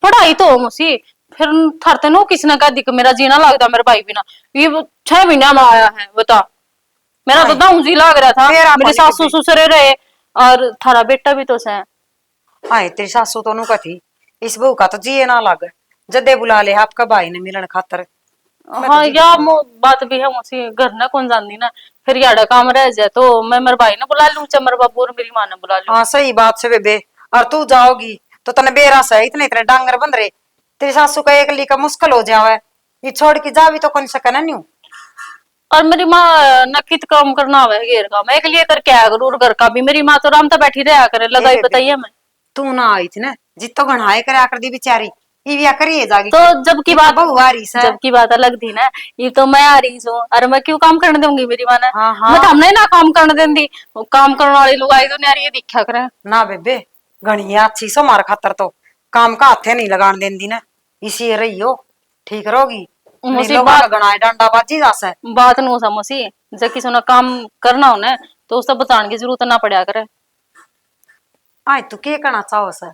पढ़ाई तो हो मौसी, फिर थरते नो किसने कह दी कि मेरा जीना लगता मेरे भाई बिना, ये 6 महीना में आया है बता। मेरा तो दाऊ जी लग रहा था, मेरे सासू ससुरे रहे और थारा बेटा भी तो से। हाँ तेरी सासू तो नू कथी इस बहू का तो जिए ना लग जदे बुला ले आपका भाई ने मिलन खातर। हाँ या बात भी है मौसी, घर ना कौन जानती ना, फिर याडा काम रह जाए तो मैं मेरे भाई ने बुला लूं, चमर बाबू और मेरी माँ ने बुला लूं। हाँ सही बात से बेबे और तू जाओगी तो तने बेरा से इतने इतने डांगर बन रहे तेरी सासू का एक ली का मुश्किल हो जावे ये छोड़ के जा भी तो कौन सकना नहीं। और मेरी माँ नकित काम करना हुआ है घेर का, मैं एक लिए करके आया करूँ घर का भी, मेरी माँ तो राम तो बैठी रहा करे लगाई बताइए मैं। तू ना आई थी ना जितो घनाए करे आकर दी बेचारी इविया करिए जागी तो जब की बात बहु आ रही है। जब की बात अलग थी ना, ये तो मैं आ रही हूँ, अरे मैं क्यों काम करने दूंगी मेरी माँ ने? हाँ, हाँ। मैं तो हमने ना काम करने देंगी, वो काम करने वाली लोग आई तो नहीं ये दिखा करे। ना बेबे घनी अच्छी सो मार खातर तो काम का हाथे नहीं लगान देंदी ना, इसी रही हो ठीक रहोगी। मुसी लोग बात गणाए डंडा बाजी जासे। बात नु समझी, जब किसी ने काम करना हो ना तो उसका बताने की जरूरत ना पड़ा करे। आय तू के करना चाहो सर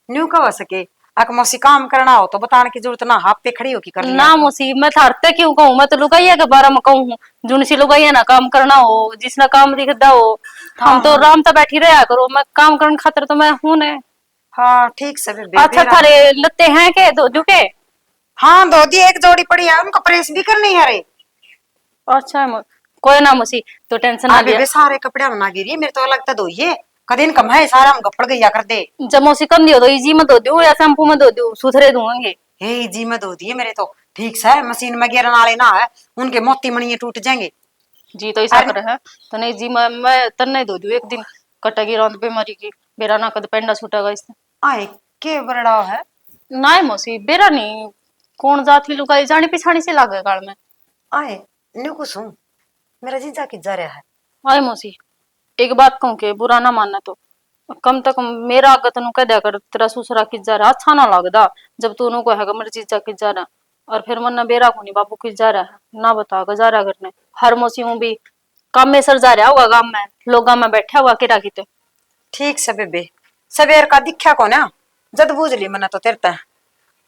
न्यू कह सके अक मौसी काम करना हो तो बताने की जरूरत ना, हाथ पे खड़ी होकी कर लिया। ना मुसी मैं थारते क्यों कहूँ, मैं तो लुगाइया के बारे में कहूँ, जुन सी लुगाइया ना काम करना हो, जिसना काम दिखता हो, हम तो आराम से बैठी रहा करो, मैं काम करने खातिर तो मैं हूं ने। हाँ ठीक से बेबे अच्छा थारे लत्ते हैं के दो जुके? हाँ दो दी एक जोड़ी पड़ी है, उनको प्रेस भी करनी है रे। अच्छा कोई ना मुसी, तो टेंशन ना हाँ लिया। बेबे सारे कपड़े बना गिरी मेरे तो लगता दो ये कद इनकम है सारा हम गप्पड़ गया कर दे। जब मौसी कम दियो तो इजी में दो दूं या शैम्पू में दो दूं, सुथरे दूंगे। हे जी में दो दिए मेरे तो ठीक से मशीन में गिरने वाले ना है, उनके मोती मणिये टूट जाएंगे। जी तो ऐसा अरे- करे है तो नहीं जी मैं तन्ने दो दूं, एक दिन कटेगी रौंद बीमारी की, बेरा ना कद पेंडा छूटेगा इससे। आए के बरड़ा है। ना है मौसी बेरा नहीं, कौन जाती लुगाई जानी पिछानी से लागे गाल में। आए न्यू कुछ हूँ मेरा जीजा की जा रहा है। आए मौसी एक बात कहूँ के बुरा ना मानना, तो कम तक मेरा आगे तनु कह दिया कर तेरा ससुरा किस जा रहा, अच्छा ना लगदा जब तू को है मेरे जीजा किस जा रहा, और फिर मन बेरा को नहीं बाबू किस जा रहा है ना बता जा रहा करने। हर मौसी हूँ भी काम में सर जा रहा होगा, गांव में लोग गांव में बैठा हुआ किरा की ठीक से बेबे सवेर का दिखा को ना जद बूझ ली मना तो तेरता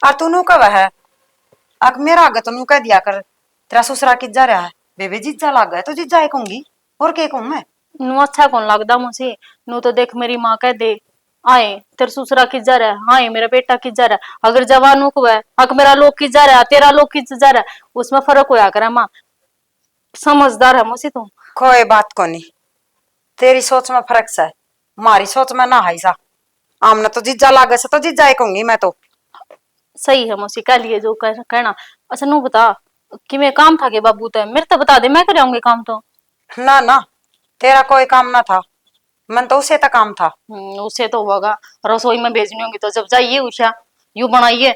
और तू कब है अक मेरा आगे तो कह दिया कर तेरा ससुरा किस जा रहा है। बेबे जीजा लग गए तो जीजा कहूंगी और के कहूँ मैं। नू अच्छा कौन लगदा मुझे, नू तो देख मेरी माँ कह दे आए तेरा ससुरा किस जा रहा है, हाँ मेरा बेटा किस जा रहा है, अगर जवान को है हक मेरा लोग किस जा रहा है, तेरा लोग किस जा रहा है, उसमें फर्क होया करे माँ। समझदार है मुझे तुम। कोई बात को नहीं तेरी सोच में फर्क सा है, मारी सोच में ना है सा। आमना तो जीजा लागे से तो जीजा कहूंगी मैं तो। सही है मौसी कह लिए जो कहना। अच्छा नू बता कि मैं काम था के बाबू तो मेरे तो बता दे मैं कराऊंगी काम तो। ना ना तेरा कोई काम ना था, मन तो उसे तक काम था। उसे तो होगा, रसोई में भेजनी होगी तो जब जाइए उषा यू बनाइए।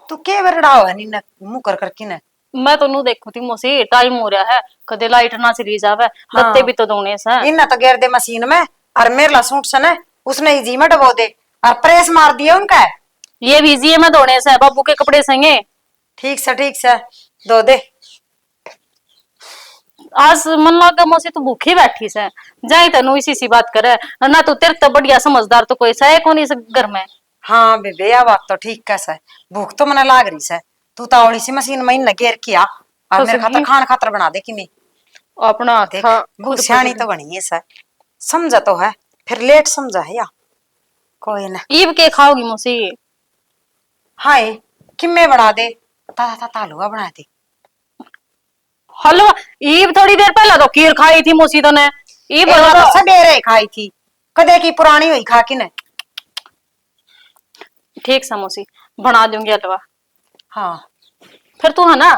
तू के बरड़ा है नी मुंह कर करके न। मैं तो नू देखू थी मौसी टाइम हो रहा है, कदे लाइट ना चली जावे, हाँ। लत्ते भी तो धोने से। इन्ना तो गेर दे मशीन में और मेरे ला सूट से न उसने ही जी में डबो दे और प्रेस मार दिया उनका। ये बीजी है मैं धोने से, बाबू के कपड़े संगे। ठीक से दो दे। आज मन लगा मौसी तू भूखी बैठी से, जाए तनु इसी सी बात करे ना, तू तेरे तो बढ़िया समझदार तो कोई सा कौन इस घर में। हाँ बेबे यह बात तो ठीक कैसा है, भूख तो मना लाग रही से। तू तावड़ी सी मशीन में न घेर किया और तो मेरे खातर खान खातर बना दे कि मैं अपना देख था खुद सियानी तो बनी है सर, समझा तो है फिर लेट समझा है या कोई ना। ईब के खाओगी मौसी? हाय किम्मे बना दे तालुआ बना दे। हलवा ईब थोड़ी देर पहले तो खीर खाई थी मौसी तो ने, ईब तो सवेरे खाई थी कदे की पुरानी हुई खा की न। ठीक सा मौसी बना दूंगी हलवा। हाँ फिर तू है ना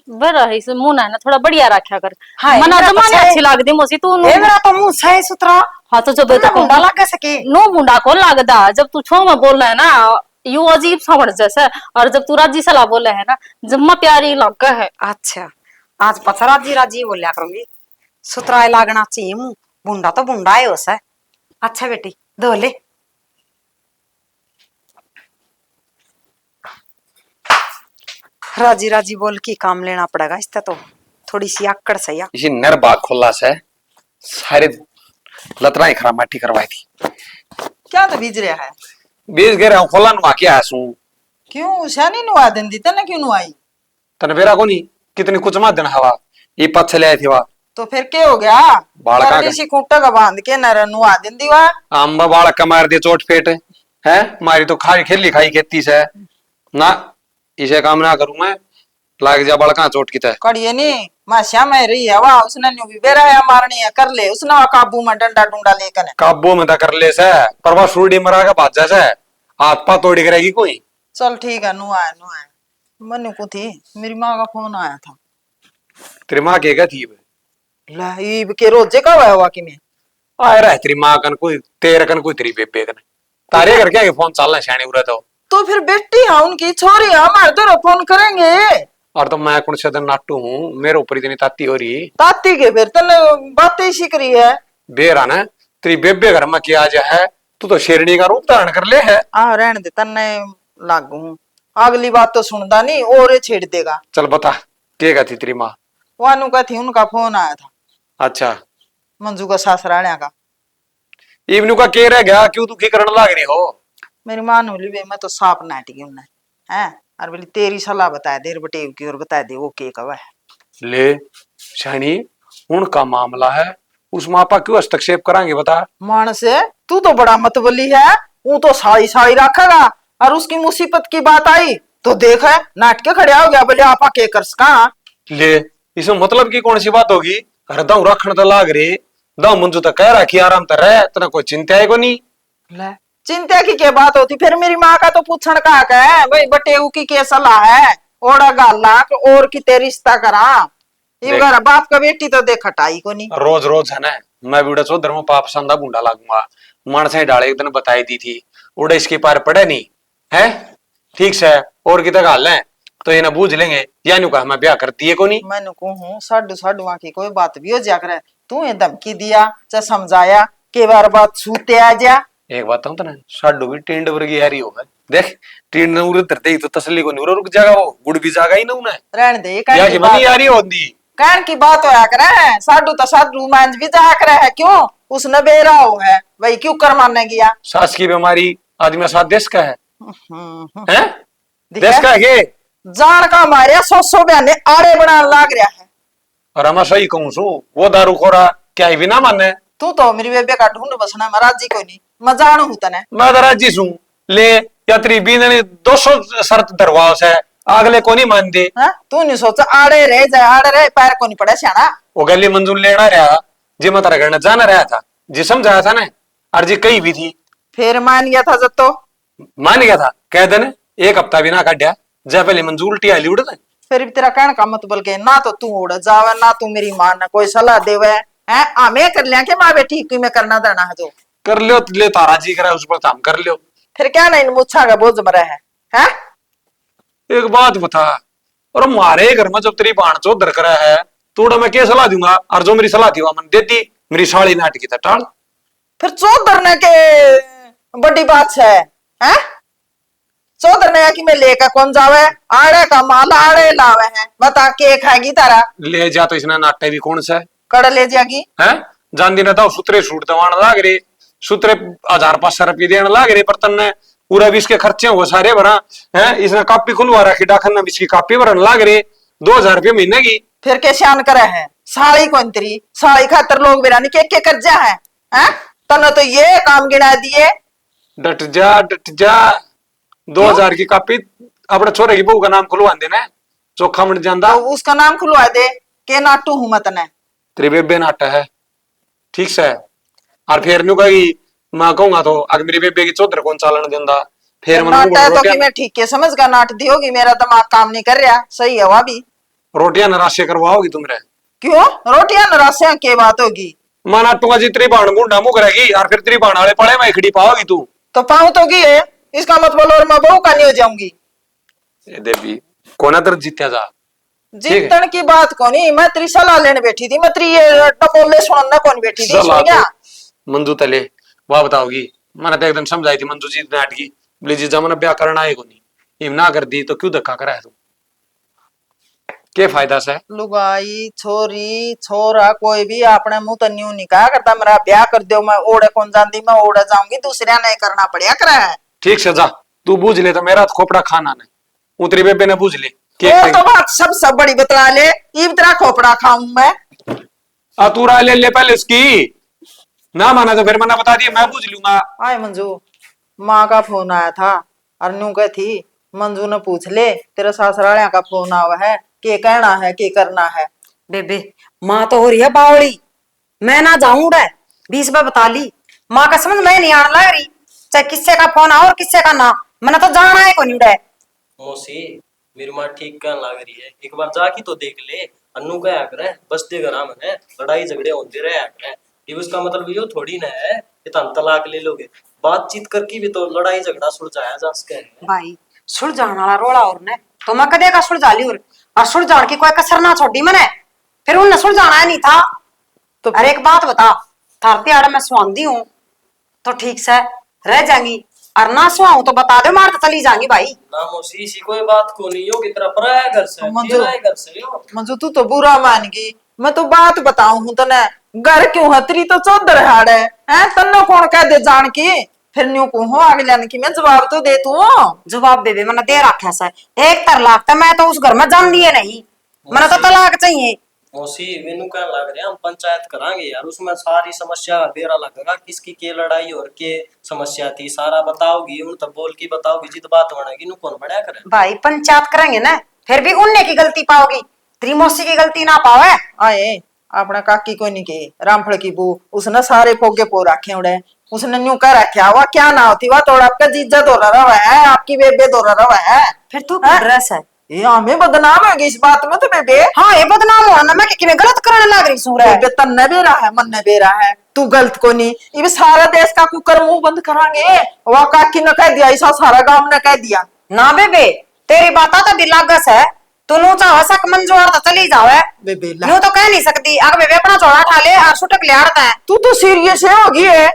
बड़ा है इस मुंह ना थोड़ा बढ़िया रखा कर। हाँ, मना मेरा तो माने तो अच्छी लगदी मौसी तू ए मेरा तो मुंह सही सुथरा। हाँ तो जब तुमने मुंडा लग सके नो मुंडा को लगदा जब तू छो में बोल रहा है ना यू अजीब सा जैसा, और जब तू राजी सला बोल रहा है ना जम्मा प्यारी लग है। अच्छा आज पथरा जी राजी बोलिया करूंगी, सुतराय लागना चाहिए मुंह, बुंडा तो बुंडा है उसे। अच्छा बेटी दो ले। राजी राजी बोल के काम लेना पड़ेगा इससे तो थोड़ी सी आकड़ सही है। इसी नर बाग खुला से सारे लतरा ही खराब माटी करवाई थी। क्या तो बीज रहा है? बीज गे रहा खोला नुआ के आसू क्यों उषा नहीं नुआ देंदी तना क्यों नुआई? तने बेरा को नहीं कितनी कुछ मत दिन हवा ये पथ चले आई थी वा तो फिर क्या हो गया? बालका करड़ी सी खूंटा का बांध के नर नुआ देंदी वा। अम्बा बालक का मार दिया चोट फेट है मारी तो खाई खेली खाई खेती से ना, इसे काम ना करूं मैं, लाग जा बड़का चोट की तय कड़िए नहीं माशा में रही है वा, उसने न्यू भी बेरा है मारनी है कर ले, उसने वा काबू में डंडा डूंडा लेकर काबू में तो कर ले से पर वह सूडी मरा का बात जैसे हाथ पा तोड़ी करेगी कोई। चल ठीक है नुआ मनु को थी मेरी माँ का फोन आया था। तेरी माँ के क्या थी ला ईब के रोजे कब आया हुआ कि मैं आए रहा तेरी माँ कन कोई तेरे कन कोई तेरी बेबे कन तारे घर क्या फोन चलना शानी उरा तो फिर बेटी है उनकी छोरी है, हमारे तो फोन करेंगे। और तो मैं कौन से दिन नाटू हूँ, मेरे ऊपर इतनी ताती हो रही ताती के फिर तने बातें सीख रही है। बेरा ना तेरी बेबे घर में किया जा है, तू तो शेरनी का रूप धारण कर ले है। आ रहने दे, तन्ने लागू हूँ, अगली बात तो सुनता नहीं और ये छेड़ देगा। चल बता क्या कहती तेरी माँ? वानू का थी, उनका फोन आया था, अच्छा मंजू का ससुरालिया का। इवनू का कह रह गया, क्यों दुखी करने लग रही हो? मेरी माँ ने बोली मैं तो सांप नाट गई उन्हें है, और बोली तेरी सलाह बता दे बटेव की, और बता दे वो के कवा है। ले शानी उनका मामला है, उस मापा क्यों हस्तक्षेप करांगे बता? मानस तू तो बड़ा मतबली है, वो तो साई साई रखेगा, और उसकी मुसीबत की बात आई तो देख है नाटके खड़े हो गया, बोले आपा के कर सका। ले इसमें मतलब की कौन सी बात होगी? अरे दाऊ रखने तो लाग रे, दाऊ मंजू तो कह रहा कि आराम तर रहे, तना कोई चिंता है को नहीं। ले चिंता की क्या बात होती, फिर मेरी माँ का तो पूछण का हक है भाई, बटेऊ की क्या सलाह है, ओड़ा गाला और की तेरी रिश्ता करा। ये घर बाप का बेटी तो देख हटाई को नहीं। रोज रोज है ना, मैं भी उड़ा चौधर में पाप संदा बूंदा लागूंगा। मानसा डाले एक दिन बताई दी थी, उड़े इसके पार पड़े नहीं है, ठीक से और की तक हाल है तो ये ना बूझ लेंगे, या नु कहा मैं ब्याह कर दिए को नहीं। मैंने कहूँ साडू साडू की कोई बात भी हो जा करे, तू ये धमकी दिया चाहे समझाया के बार बात छूते आ जा। एक बात तो ना, साडू भी टेंड वर्गी यारी होगा, देख टेंड ने उरे तरते ही तो तसल्ली को नहीं, रुक जाएगा वो गुड़ भी जागा ही ना उन्हें। रहने दे या कि मनी यारी होती कहन की बात होया करे, साडू तो साडू मांझ भी जा करे है, क्यों उसने बेरा हो है वही क्यों कर मानने गया। सास की बीमारी आदमी साथ देश का है, हैं? दिखा? देश का है के? जान का मारे सौ बयाने आड़े बनाने लाग रहा है। और मैं सही कहूँ सू, वो दारू खोरा क्या ही भी ना माने। तू तो मेरी बेबे का ढूंढ बसना, मैं राजी कोई नहीं, मैं जानू हूं तने। मैं तो राजी सू, ले या तेरी बीन ने 200 शर्त दरवाओ से अगले को नहीं मान दे। हाँ? तू नहीं सोचा आड़े रह जाए, आड़े रहे पैर को नहीं पड़े सियाना। वो गली मंजूर लेना रहा, जी मैं तारा घर जाना रहा था, जी समझाया था ना, और जी कही भी थी, फिर मान गया था जब तो। मान गया था, कह देने एक हफ्ता भी ना काटा, जब पहले मंजूर उल्टी आली उड़ दे। फिर भी तेरा कहने का मतलब के ना तो तू उड़ जावे, ना तू मेरी मां ना कोई सलाह देवे है, हमें कर लिया के माँ बेटी की में करना देना है जो कर लियो ले, तारा जी करा उस पर काम कर लियो। फिर क्या नहीं मुच्छा का बोझ मरा है? एक बात बता, और हमारे घर में जब तेरी बाण चौधर करा है तो मैं क्या सलाह दूंगा, और जो मेरी सलाह थी वो मैंने देती, मेरी साड़ी नाट की था टाल। फिर चौधरने के बड़ी बात है? चौधरने की मैं लेकर कौन जावे, आड़े का माल आड़े लावे है, बता के खाएगी तारा? ले जा तो इसने नाटे भी कौन सा कड़ ले जाएगी है? जान दिन था सूत्रे सूट दवाण लाग रे, सूत्रे 1500 रुपये देने लाग रे, पर तन्ने पूरा भी इसके खर्चे हो सारे भरा है, इसने कापी खुलवा रखी डाखन में इसकी कापी भरन लाग रे 2000 रुपये महीने की। फिर के शान करे है, साड़ी कौन तेरी साड़ी खातर लोग बिरानी के कर्जा है? तने तो ये काम गिना दिए। डट जा 2000 की कापी अपने छोरे की बहू का नाम खुलवा देना, चोखा मिट जाता। तो उसका नाम खुलवा दे के नाटू हूं मत ने। तेरे बेबे नाटा है, ठीक से, और फिर नु कही मैं कहूंगा तो अगर मेरी बेबे की चौधर कौन चालन देंदा, फिर नाटा है तो कि मैं ठीक के समझ का नाट दी होगी, मेरा दिमाग काम नहीं कर रहा, सही है वह भी। रोटियां नराशे करवाओगी तुमरे? क्यों रोटियां नरासियां के बात होगी? मैं नाटूंगा जी तेरी बाण गुंडा मुंह करेगी, और फिर तेरी बाण वाले पड़े मैं खड़ी पाओगी तू। तो पाऊं तो की है, इसका मतलब और मैं बहू का नहीं हो जाऊंगी। देवी कोना तर जीत्या जा, जीतन की बात कोनी, मैं तेरी सलाह लेने बैठी थी, मैं तेरी ये टपोले सुनना कौन बैठी थी, सुन गया? मंजू तले वह बताओगी, मैंने तो एकदम समझाई थी मंजू जी नाट की, बोले जी जमाना ब्याह करना है को नहीं, इम ना कर दी तो क्यों धक्का करा है तू, क्या फायदा से? लुगाई छोरी छोरा कोई भी अपने मुंह तो न्यू नहीं कहा करता, मेरा ब्याह कर दो, मैं ओढ़े कौन जानती, मैं ओढ़े जाऊंगी, दूसरा नहीं करना पड़ेगा करे है। ठीक से जा, तू बूझ ले तो मेरा तो खोपड़ा खाना ने, उतरी बेबे ने बूझ ले वो तो बात सब बड़ी बतला ले, ईब तेरा खोपड़ा खाऊं मैं। तू राय ले पहले इसकी, ना माना तो फिर मैंने बता दिया मैं बूझ लूंगा। आए मंजू माँ का फोन आया था, अरनू कह थी मंजू ने पूछ ले तेरे ससुरालिया का फोन आवा है, के कहना है के करना है। बेबे माँ तो हो रही है बावड़ी, मैं ना जाऊं रे 20 बार बता ली, माँ का समझ में नहीं आने लग रही, चाहे किससे का फोन आओ और किससे का ना, मैंने तो जाना है को नहीं रे। मौसी मेरी माँ ठीक कहने लग रही है, एक बार जाके तो देख ले, अन्नू क्या करे बस दे गरा मैंने लड़ाई झगड़े होते रहे करे, ये उसका मतलब यो थोड़ी ना है कि तुम तलाक ले लोगे। बातचीत करके भी तो लड़ाई झगड़ा सुलझाया जा सके। भाई सुलझाने वाला रोला और ने तो मैं कदे का सुलझा ली और सुलझाने की कोई कसर ना छोड़ी मैंने। फिर उनने सुलझाना ही नहीं था। तो अरे एक बात बता, थारती आड़ा मैं सुहांदी हूँ तो ठीक से रह जाएंगी, और ना सुहाऊं तो बता दो, मार तो चली जाएंगी भाई। ना मौसी इसी कोई बात को नहीं हो की तरह पराया घर से मंजू तेरा ही घर से हो। मंजू तू तो बुरा मान गई। मैं तो बात बताऊं हूं तने, घर क्यों है तेरी तो चौधर हाड़ है तन्नो कौन कह दे जान की। फिर न्यू को हो आगे लाने की मैं जवाब तो दे तू। जवाब बेबे मैंने दे रखा है। एक तलाक तो मैं तो उस घर में जान दिए नहीं, मैंने तो तलाक चाहिए। मौसी मेनू क्या लग रहा है, हम पंचायत करांगे यार, उसमें सारी समस्या का बेरा लगेगा, किसकी के लड़ाई और के समस्या थी सारा बताओगी, उन तब बोल की बताओगी, जित बात बनेगी नु कौन बढ़िया करे। भाई पंचायत करेंगे ना, फिर भी उनने की गलती पाओगी, तेरी मौसी की गलती ना पावे। आए अपना काकी को नहीं के रामफल की बू उसने सारे फोगे पो रखे उड़े, उसने न्यू कह रखा हुआ क्या ना होती वह थोड़ा आपका जीजा दोरा रहा है, आपकी बेबे दोरा रहा है। फिर तू क्या ड्रेस है ये हमें बदनाम है इस बात में तो बेबे। हाँ ये बदनाम हुआ ना, मैं कि मैं गलत करने लग रही सूर है। बेबे तन्ने बेरा है मन्ने बेरा है, तू गलत को नहीं। ये सारा देश का कुकर मुंह बंद करांगे, वह काकी ने कह दिया ऐसा सारा गांव ने कह दिया। ना बेबे तेरी बात तो दिलागस है, तू नु चाह सक मंजूर तो चली जावे, बेबे ला यूं तो कह नहीं सकती। अगर बेबे अपना चौड़ा उठा ले और सुटक ले आड़ता है। तू तो सीरियस है होगी है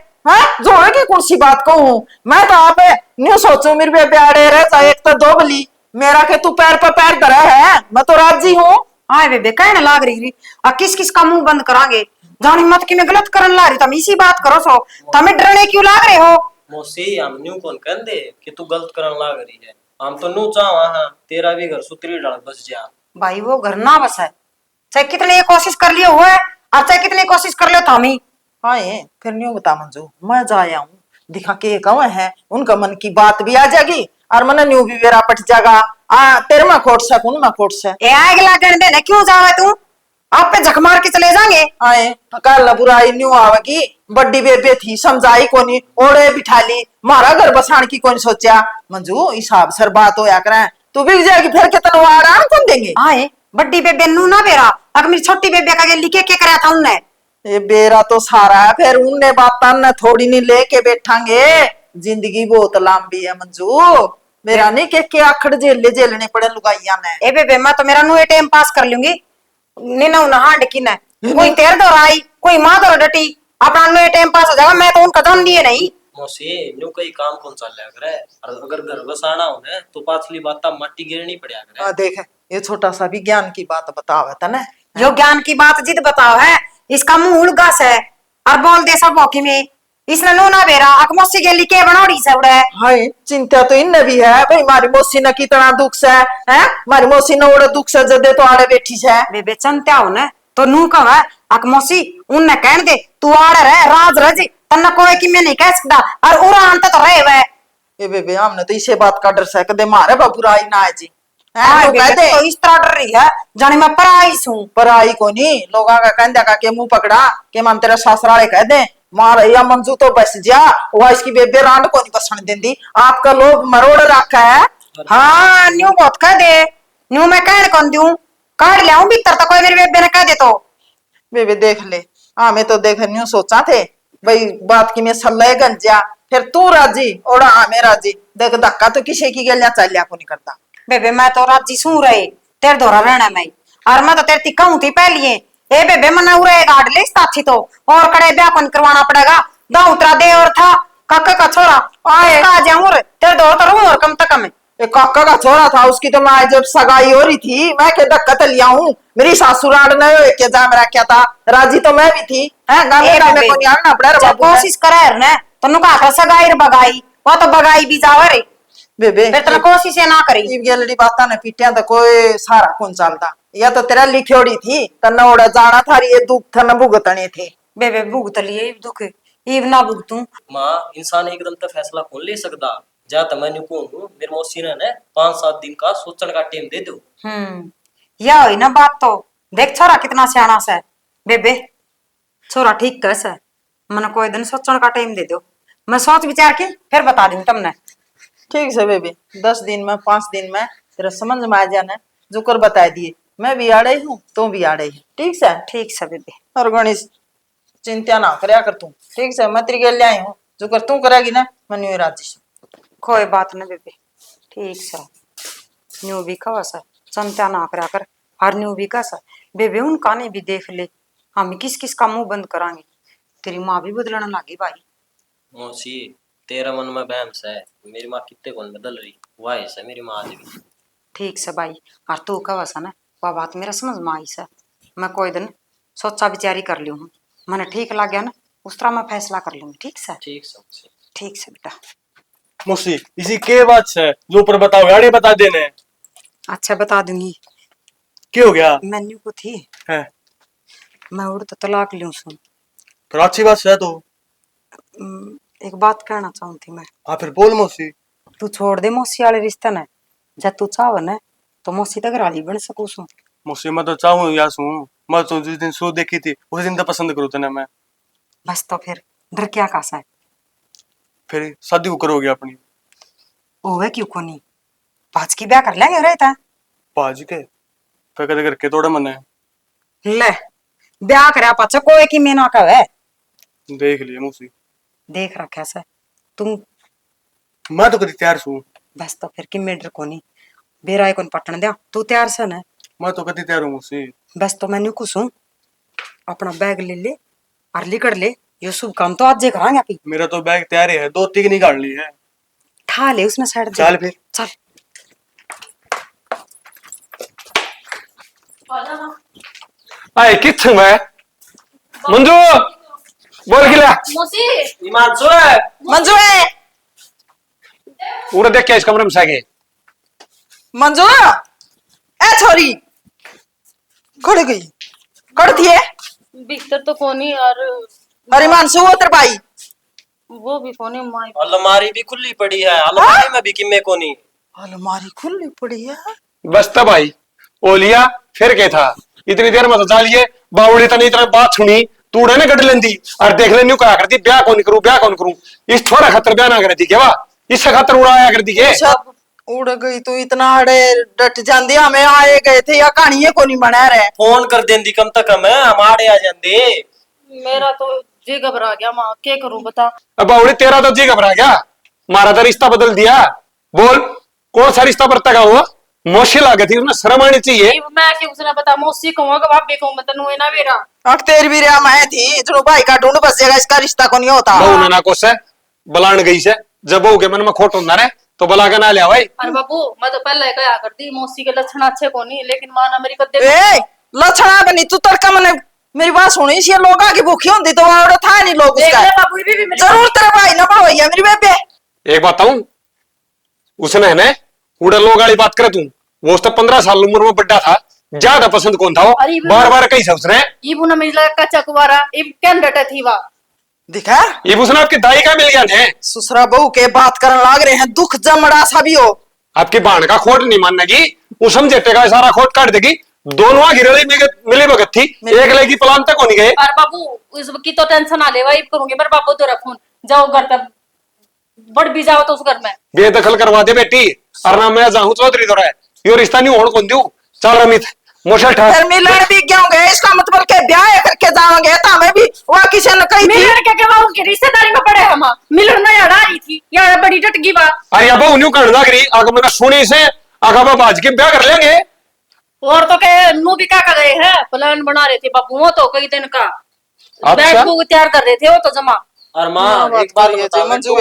जोड़े की कुर्सी बात कहूं मैं तो आप न्यू सोचू मेरे बेबे आड़े रह जाए एक तो दो बली मेरा के तू पैर पर पैर धरा है, मैं तो राजी हूँ। हाँ बेबे कहने लाग रही और किस किस का मुंह बंद करांगे, जानी मत कि मैं गलत करने ला रही, तुम इसी बात करो सो तुम्हें डरने क्यों लाग रहे हो। मौसी हम न्यू कौन कह दे कि तू गलत करन लाग रही है, हम तो न्यू चाहा हां तेरा भी घर सुतरी डाल बस जा। भाई वो घर ना बस है, चाहे कितनी ये कोशिश कर लियो हुआ है और चाहे कितनी कोशिश कर लियो थामी। हाँ ये फिर न्यू बता मंजू मैं जाया हूँ दिखा के कौन है, उनका मन की बात भी आ जाएगी और मन न्यू भी मेरा पट जाएगा। तेरे में खोट से उन में खोट से ए आग लागण देने क्यों जावे तू, आप पे झक मार के चले जाएंगे। आए कल बुराई न्यू आवेगी, बड्डी बेबे थी समझाई कोनी ओढ़े बिठा ली, मारा घर बसाण की कौन सोचा। मंजू हिसाब सर बात होया करे, तू बिक जाएगी फिर कितना आराम कौन देंगे। आए बड्डी बेबे नू ना बेरा, अगर मेरी छोटी बेबे का लिखे के कराया था उनने। ये बेरा तो सारा है फिर उनने बात न थोड़ी नहीं लेके बैठांगे, जिंदगी बहुत लंबी है मंजू, मेरा नहीं के आखड़ झेलने पड़े लुगाइया ने। ए बेबे मैं तो मेरा नु टाइम पास कर लूंगी, नीना उन हांड की ना कोई तेर दो आई कोई मां दो डटी, अपना नु टाइम पास हो जाएगा, मैं तो उनका जान दिए नहीं। मौसी न्यू कई काम कौन चल रहा करे, और अगर घर बसाना हो ना तो पाछली बात मट्टी गिरनी पड़या करे। देख ये छोटा सा भी ज्ञान की बात बतावा था ना, जो ज्ञान की बात जिद बताओ है, इसका मुंह उलगा से और बोल दे सब मौके में, इसने नो ना बेरा अकमोसी के लिए बनाड़ी से उड़े। हाय चिंता तो इन भी है भाई, मारी मौसी ने कितना दुख से है, मारी मौसी ने ओड़े दुख से जदे तो आड़े बैठी से बेबे चंत्या हो ना तो नू कह अकमोसी उनने कहन दे तू आड़े रह राज रज तन्ना कोई कि मैं नहीं कह सकता और उरा अंत तो रहे वे। ये बेबे हमने तो इसे बात का डर से कदे मारे बुराई ना है जी कहते तो इस तरह डर रही है जाने मैं पराई हूं। पराई को नहीं लोग कहंदे का के मुंह पकड़ा के मन तेरा ससुराले कह दे मार या मंजू तो बस जा, वो इसकी बेबे रांड को नहीं बसने देंदी, आपका लोग मरोड़ रखा है। हाँ न्यू बहुत कह दे, न्यू मैं कहने कौन दूं काट लिया भीतर तो कोई मेरी बेबे ने कह दे तो। बेबे देख ले मैं तो देख न्यू सोचा थे भाई बात की मैं सल्ले गंजा, फिर तू राजी और मैं राजी, देख धक्का तो किसी की गलियां चलिया को नहीं करता। बेबे मैं तो राजी सू रहे तेरे दोरा रहना मैं, और मैं तो तेरे ती कहूं थी पहली ए बेबे मना उरे गाड़ ले साथी तो और कड़े ब्याह कौन करवाना पड़ेगा, दाऊ तेरा दे और था काका का छोरा आए आ जाऊं रे तेरे दो तो रहूं और कम तक में। काका का छोरा था उसकी तो मैं जब सगाई हो रही थी मैं के धक्का तो लिया हूँ, मेरी सासुराल ने के जाम रखा था, राजी तो मैं भी थी है गाने को नहीं आना पड़ा रे बाबू। कोशिश करे ने तो नुका का सगाई बगाई वो तो बगाई भी जावे रे बेबे फिर तेरा कोशिश ना करी। ये गलड़ी बात ने पीटिया तो कोई सारा कौन चलता, या तो तेरा लिखोड़ी थी तन्ना ओड़ा जाना था ये दुख था न भुगतने थे। बेबे भुगत लिए दुख ईव ना भुगतूं। मां इंसान एकदम तो फैसला कौन ले सकता, जा तो मैं कहूं मेरे मौसी ने 5-7 दिन का सोचने का टाइम दे दो। या हुई ना बात तो देख छोरा कितना सियाना से बेबे, छोरा ठीक कह से मन कोई दिन सोचने का टाइम दे दो, मैं सोच विचार के फिर बता दूं तुमने। ठीक है बेबी 10 दिन में 5 दिन में तेरा समझ में आ जाना, जो कर बता दिए मैं भी आ रही हूँ तो भी आ रही है। ठीक है ठीक से बेबे। और गणेश चिंता ना करया कर तू, ठीक से? मैं तेरी गेल आई हूँ, जो कर तू करेगी ना मैं न्यू राजी से। कोई बात ना बेबे, ठीक सा न्यू भी कहा सा चिंता ना करा कर। हर न्यू भी का सा बेबे उनका ने भी देख ले, हम किस किस का मुंह बंद करांगे। तेरी माँ भी बदलने लगी भाई। मौसी तेरा मन में बहम सा है, मेरी माँ कितने कौन बदल रही, वाह है मेरी माँ आज भी। ठीक से भाई, और तू कहा सा ना वह बात मेरा समझ में आई सा। मैं कोई दिन सोचा विचारी कर ली हूँ, मैंने ठीक लग गया ना उस तरह मैं फैसला कर लूंगी। ठीक से? ठीक से मौसी। ठीक से बेटा। मौसी इसी के बात से जो ऊपर बताओ गाड़ी बता देने। अच्छा बता दूंगी। क्या हो गया मेन्यू को थी है? मैं उड़ तो तलाक लूं सुन। फिर अच्छी बात है तो। एक बात कहना चाहूँ थी मैं। हाँ फिर बोल मौसी। तू छोड़ दे मौसी वाले रिश्ते ने, जब तू चाह न तो मौसी तक राली बन सकूं सू। मौसी मैं तो चाहूँ या सू, मैं तो जिस दिन शो देखी थी उस दिन तो पसंद करूँ तना मैं। बस तो फिर डर क्या कासा है? फिर शादी को करोगे अपनी? ओवे क्यों को नहीं, पाँच की ब्याह कर लेंगे रहता। पाज के फिर कदे करके थोड़ा मन है। ले ब्याह करया पाचा कोई की मेना का है। देख लिए मौसी। देख रखा से तुम। मैं तो कभी तैयार सू। बस तो फिर कि मेडर को नहीं बेरा कौन पटन दिया, तू तैयार से न? मैं तो कभी तैयार हूँ मौसी। बस तो मैं कुछ हूँ, अपना बैग ले ले और लिकड़ ले, यो शुभ काम तो आज करांगे आप। मेरा तो बैग तैयार है, 2 तीन निकाल ली है। ठा ले उसने साइड। चल फिर चल। आए किथ मैं मंजू बोल के लिया मौसी हिमांशु है। मंजू है, पूरा देख के इस कमरे में सागे मंजू ए छोरी कड़ गई, कड़ थी है? भीतर तो कोनी और अरे मानसू वो तेरे भाई वो भी कोनी माई। अलमारी भी खुली पड़ी है, अलमारी में भी किमे को नहीं। अलमारी खुली पड़ी है। बस तब भाई ओ लिया फिर क्या था, इतनी देर में तो डालिए बावड़ी तनी इतना बात सुनी तूड़े ने गड़ लेंदी और देख ले न्यू कहा करती ब्याह कौन करूं ब्याह कौन करूं, इस थोड़ा खतर ब्याह ना करती क्या इस खतर उड़ाया करती के। सब उड़ गई तू, इतना अड़े डट जांदी, हमें आए गए थे या कहानी को नहीं बना रहे। फोन कर देंदी कम तक हम हमारे आ जाते। मेरा तो जी घबरा गया माँ, क्या करूं बता। अब बावड़ी तेरा तो जी घबरा गया, मारा तो रिश्ता बदल दिया। बोल कौन सा रिश्ता बरता का हुआ, मौसी लागे थी उसने शर्म आनी चाहिए। मैं क्यों उसने बता मौसी कहूंगा कि भाभी कहूं मैं तनु ना मेरा अक तेरी भी रिया मैं थी जो भाई का ढूंढ बस जाएगा, इसका रिश्ता को नहीं होता। बहु ना को से बलान गई से, जब बहू के मन में खोट होता है तो बला के ना लिया भाई। अरे बाबू मैं तो पहले कहा करती मौसी के लक्षण अच्छे को नहीं, लेकिन मां ना मेरी कदे ए लक्षणा बनी तू तड़का मैंने मेरी बात सुनी, ये लोग आगे भूखी होती तो वहां था नहीं लोग देख उसका। ले बाबू ये भी मेरी जरूर तेरा भाई ना भैया मेरी बेबे। एक बात बताऊं, उसने है उड़ा लोग वाली बात करे तू, वो उसने 15 साल उम्र में बड्डा था, ज्यादा पसंद कौन था वो, अरे बार बार कही उसने ये बुना मेरी लगा कच्चा कुवारा ये क्या डटे थी वा दिखा ये उसने आपकी दाई का मिल गया है। ससुरा बहू के बात करने लाग रहे हैं, दुख जमड़ा सा भी हो। आपकी बहन का खोट नहीं माननेगी, वो समझेटे का सारा खोट काट देगी। दोनों गिरली मिली भगत थी, एक लेगी प्लान तक नहीं गए। अरे बाबू इसकी तो टेंशन आ ले वही करूंगी मेरे बाबू तो रखूं जाओ घर तक बढ़ भी जाओ तो उस घर में बेदखल करवा दे बेटी, और ना मैं जाऊं चौधरी दौड़ा है यो रिश्ता नहीं होने कौन दू। चल रमित मोशा ठा फिर मिलन भी क्यों गए, इसका मतलब के ब्याह करके जाओगे तो हमें भी वह किसी ने कही थी। मिलन के बाबू की रिश्तेदारी में पड़े हम मिलन ना यार आ रही थी यार बड़ी डटगी बात। अरे अब न्यू कर लग रही अगर मैं सुनी से अगर मैं आज के ब्याह कर लेंगे। और तो के नु भी क्या कर रहे हैं, प्लान बना रहे थे बाबू वो तो कई दिन का बैग को तैयार कर रहे थे वो तो जमा। और माँ एक बात बता मंजू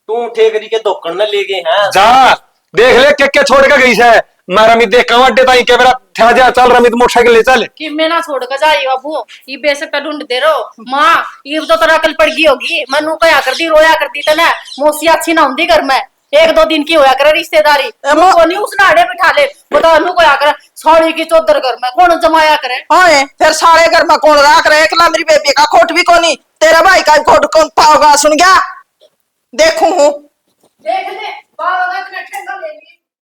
तू ठेकरी के धोखन न ले गए हैं। जा देख ले क्या क्या छोड़ के गई है, मारा मी देख कहां अड्डे ताई के मेरा था जा चल रमित मोटरसाइकिल ले चल कि मैं ना छोड़ कर जाई बाबू ये बेशक का ढूंढ दे रहो माँ ये तो तेरा कल पड़ गई होगी मनु कया कर दी रोया करती तो ना मौसी अच्छी ना होती घर में 1-2 दिन की होया करे रिश्तेदारी को नहीं उसने आड़े बिठा ले बता अनु को आकर साड़ी की चौधर घर में कौन जमाया करे। हाँ फिर सारे घर में कौन राख रहे, एकला मेरी बेबी का खोट भी कोनी, तेरा भाई का खोट कौन पाओगा सुन गया देखू हूँ। देख ले बाबा का ठंडा ले